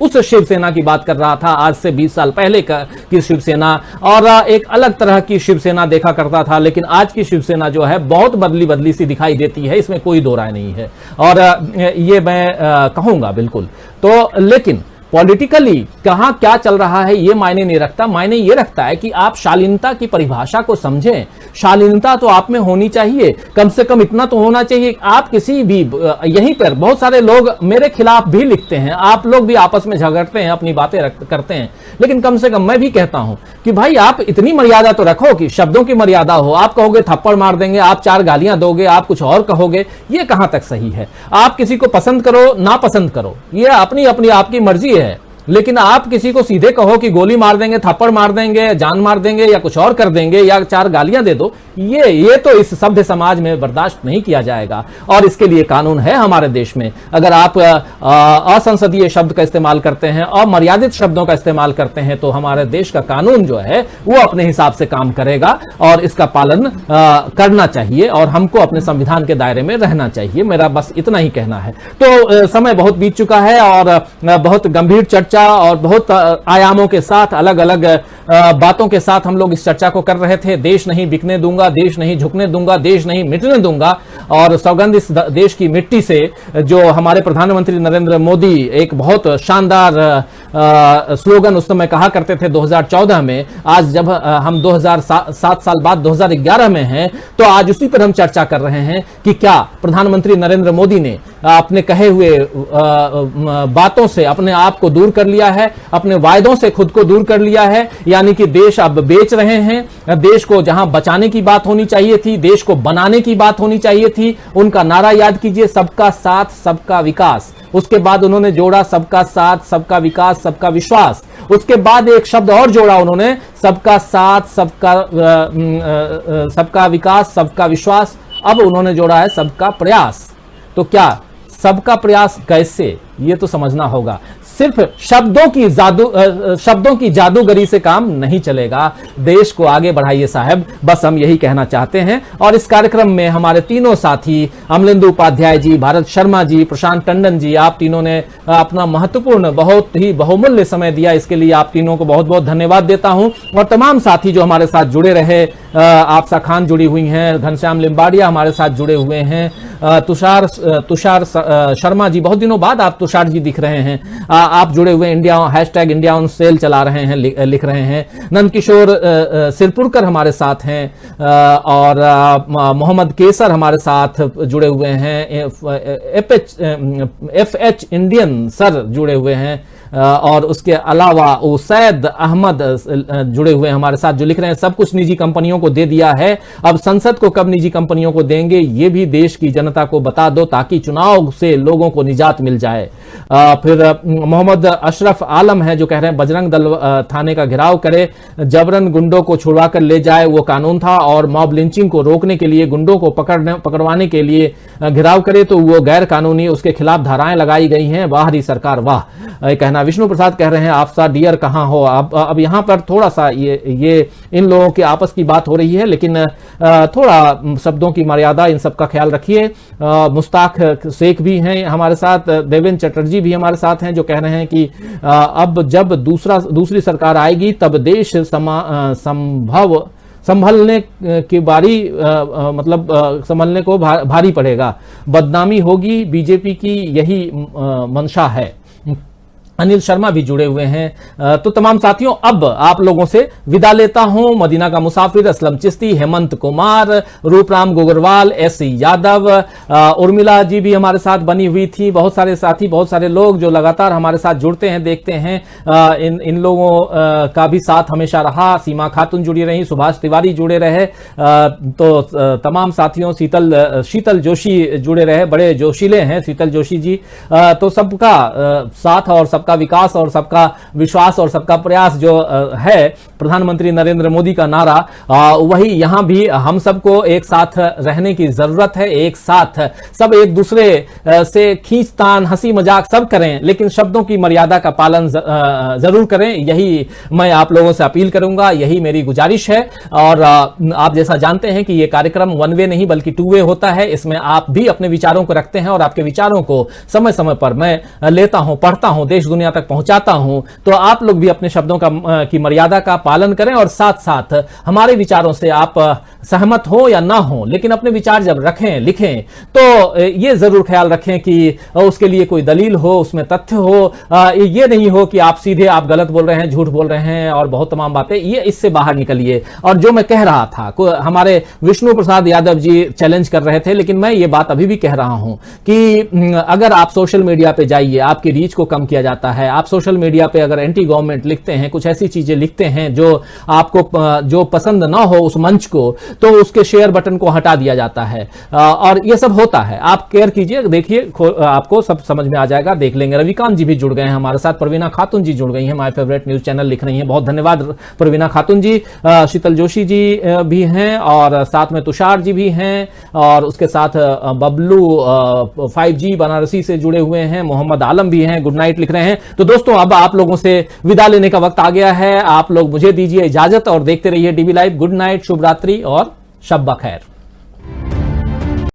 उस शिवसेना की बात कर रहा था, आज से 20 साल पहले की शिवसेना, और एक अलग तरह की शिवसेना देखा करता था। लेकिन आज की शिवसेना जो है बहुत बदली सी दिखाई देती है, इसमें कोई दो राय नहीं है, और ये मैं कहूंगा बिल्कुल। तो लेकिन पॉलिटिकली कहां क्या चल रहा है ये मायने नहीं रखता, मायने ये रखता है कि आप शालीनता की परिभाषा को समझें। शालीनता तो आप में होनी चाहिए, कम से कम इतना तो होना चाहिए। आप किसी भी, यहीं पर बहुत सारे लोग मेरे खिलाफ भी लिखते हैं, आप लोग भी आपस में झगड़ते हैं, अपनी बातें करते हैं, लेकिन कम से कम मैं भी कहता हूं कि भाई आप इतनी मर्यादा तो रखो कि शब्दों की मर्यादा हो। आप कहोगे थप्पड़ मार देंगे, आप 4 गालियां दोगे, आप कुछ और कहोगे, ये कहां तक सही है? आप किसी को पसंद करो ना पसंद करो, ये अपनी अपनी आपकी मर्जी है, लेकिन आप किसी को सीधे कहो कि गोली मार देंगे, थप्पड़ मार देंगे, जान मार देंगे, या कुछ और कर देंगे, या 4 गालियां दे दो, ये तो इस सभ्य समाज में बर्दाश्त नहीं किया जाएगा। और इसके लिए कानून है हमारे देश में। अगर आप असंसदीय शब्द का इस्तेमाल करते हैं, अमर्यादित शब्दों का इस्तेमाल करते हैं, तो हमारे देश का कानून जो है वो अपने हिसाब से काम करेगा, और इसका पालन करना चाहिए, और हमको अपने संविधान के दायरे में रहना चाहिए। मेरा बस इतना ही कहना है। तो समय बहुत बीत चुका है, और बहुत गंभीर चर्चा और बहुत आयामों के साथ, अलग अलग बातों के साथ हम लोग इस चर्चा को कर रहे थे। देश नहीं बिकने दूंगा, देश नहीं झुकने दूंगा, देश नहीं मिटने दूंगा, और सौगंध इस देश की मिट्टी से, जो हमारे प्रधानमंत्री नरेंद्र मोदी एक बहुत शानदार स्लोगन उस समय कहा करते थे 2014 में, आज जब हम 2007 साल बाद 2011 में हैं, तो आज उसी पर हम चर्चा कर रहे हैं कि क्या प्रधानमंत्री नरेंद्र मोदी ने अपने कहे हुए बातों से अपने आप को दूर कर लिया है, अपने वायदों से खुद को दूर कर लिया है। यानी कि देश अब बेच रहे हैं। देश को जहां बचाने की बात होनी चाहिए थी, देश को बनाने की बात होनी चाहिए थी। उनका नारा याद कीजिए, सबका साथ सबका विकास। उसके बाद उन्होंने जोड़ा सबका साथ सबका विकास सबका विश्वास। उसके बाद एक शब्द और जोड़ा उन्होंने, सबका साथ सबका विकास सबका विश्वास। अब उन्होंने जोड़ा है सबका प्रयास। तो क्या सबका प्रयास कैसे, ये तो समझना होगा। सिर्फ शब्दों की जादूगरी से काम नहीं चलेगा। देश को आगे बढ़ाइए साहब, बस हम यही कहना चाहते हैं। और इस कार्यक्रम में हमारे तीनों साथी, अमलेंदु उपाध्याय जी, भारत शर्मा जी, प्रशांत टंडन जी, आप तीनों ने अपना महत्वपूर्ण, बहुत ही बहुमूल्य समय दिया। इसके लिए आप तीनों को बहुत बहुत धन्यवाद देता हूं। और तमाम साथी जो हमारे साथ जुड़े रहे, आपसा खान जुड़ी हुई हैं, घनश्याम लिम्बाड़िया हमारे साथ जुड़े हुए हैं, तुषार शर्मा जी, बहुत दिनों बाद आप तुषार जी दिख रहे हैं, आप जुड़े हुए, इंडिया #इंडिया ऑन सेल चला रहे हैं, लिख रहे हैं। नंदकिशोर सिरपुरकर हमारे साथ हैं, और मोहम्मद केसर हमारे साथ जुड़े हुए हैं, FH इंडियन सर जुड़े हुए हैं, और उसके अलावा उसैद अहमद जुड़े हुए हैं हमारे साथ, जो लिख रहे हैं सब कुछ निजी कंपनियों को दे दिया है, अब संसद को कब निजी कंपनियों को देंगे ये भी देश की जनता को बता दो, ताकि चुनाव से लोगों को निजात मिल जाए। फिर मोहम्मद अशरफ आलम है जो कह रहे हैं बजरंग दल थाने का घेराव करे, जबरन गुंडों को छुड़वा कर ले जाए वो कानून था, और मॉब लिंचिंग को रोकने के लिए, गुंडों को पकड़वाने के लिए घेराव करे तो वो गैर कानूनी, उसके खिलाफ धाराएं लगाई गई हैं। वाह री सरकार वाह, कहना ना। विष्णु प्रसाद कह रहे हैं आप सा डियर कहाँ हो। अब यहाँ पर थोड़ा सा ये इन लोगों के आपस की बात हो रही है, लेकिन थोड़ा शब्दों की मर्यादा, इन सब का ख्याल रखिए। मुस्ताक शेख भी हैं हमारे साथ, देवेंद्र चटर्जी भी हमारे साथ हैं, जो कह रहे हैं कि अब जब दूसरी सरकार आएगी तब देश संभलने की बारी मतलब संभलने को भारी पड़ेगा, बदनामी होगी, बीजेपी की यही मंशा है। अनिल शर्मा भी जुड़े हुए हैं। तो तमाम साथियों, अब आप लोगों से विदा लेता हूं। मदीना का मुसाफिर, असलम चिश्ती, हेमंत कुमार, रूपराम गोगरवाल, एस यादव, उर्मिला जी भी हमारे साथ बनी हुई थी, बहुत सारे साथी, बहुत सारे लोग जो लगातार हमारे साथ जुड़ते हैं, देखते हैं। इन लोगों का भी साथ हमेशा रहा। सीमा खातून जुड़ी रही, सुभाष तिवारी जुड़े रहे, तो तमाम साथियों, शीतल जोशी जुड़े रहे, बड़े जोशीले हैं शीतल जोशी जी। तो सबका साथ और सबका विकास और सबका विश्वास और सबका प्रयास जो है प्रधानमंत्री नरेंद्र मोदी का नारा, वही यहां भी हम सबको एक साथ रहने की जरूरत है। एक साथ सब एक दूसरे से खींचतान, हंसी मजाक सब करें, लेकिन शब्दों की मर्यादा का पालन जरूर करें। यही मैं आप लोगों से अपील करूंगा, यही मेरी गुजारिश है। और आप जैसा जानते हैं कि यह कार्यक्रम वन वे नहीं बल्कि टू वे होता है। इसमें आप भी अपने विचारों को रखते हैं और आपके विचारों को समय समय पर मैं लेता हूं, पढ़ता हूं, देश दुनिया तक पहुंचाता हूं। तो आप लोग भी अपने शब्दों की मर्यादा का पालन करें और साथ साथ हमारे विचारों से आप सहमत हो या ना हो, लेकिन अपने विचार जब रखें, लिखें, तो ये जरूर ख्याल रखें कि उसके लिए कोई दलील हो, उसमें तथ्य हो। ये नहीं हो कि आप सीधे आप गलत बोल रहे हैं, झूठ बोल रहे हैं और बहुत तमाम बातें, ये इससे बाहर निकलिए। और जो मैं कह रहा था, हमारे विष्णु प्रसाद यादव जी चैलेंज कर रहे थे, लेकिन मैं ये बात अभी भी कह रहा हूं कि अगर आप सोशल मीडिया पे जाइए, आपकी रीच को कम किया जाता है। आप सोशल मीडिया पे अगर एंटी गवर्नमेंट लिखते हैं, कुछ ऐसी चीजें लिखते हैं जो आपको जो पसंद ना हो उस मंच को, तो उसके शेयर बटन को हटा दिया जाता है। और ये सब होता है। आप केयर कीजिए, देखिए, आपको सब समझ में आ जाएगा, देख लेंगे। रविकांत जी भी जुड़ गए हैं हमारे साथ, प्रवीणा खातून जी जुड़ गई हैं, माय फेवरेट न्यूज चैनल लिख रही हैं, बहुत धन्यवाद प्रवीणा खातून जी। शीतल जोशी जी भी हैं और साथ में तुषार जी भी हैं, और उसके साथ बबलू 5G बनारसी से जुड़े हुए हैं, मोहम्मद आलम भी हैं, गुड नाइट लिख रहे हैं। तो दोस्तों, अब आप लोगों से विदा लेने का वक्त आ गया है। आप लोग मुझे दीजिए इजाजत और देखते रहिए डीबी लाइव। गुड नाइट, शुभ रात्रि और शब बखैर।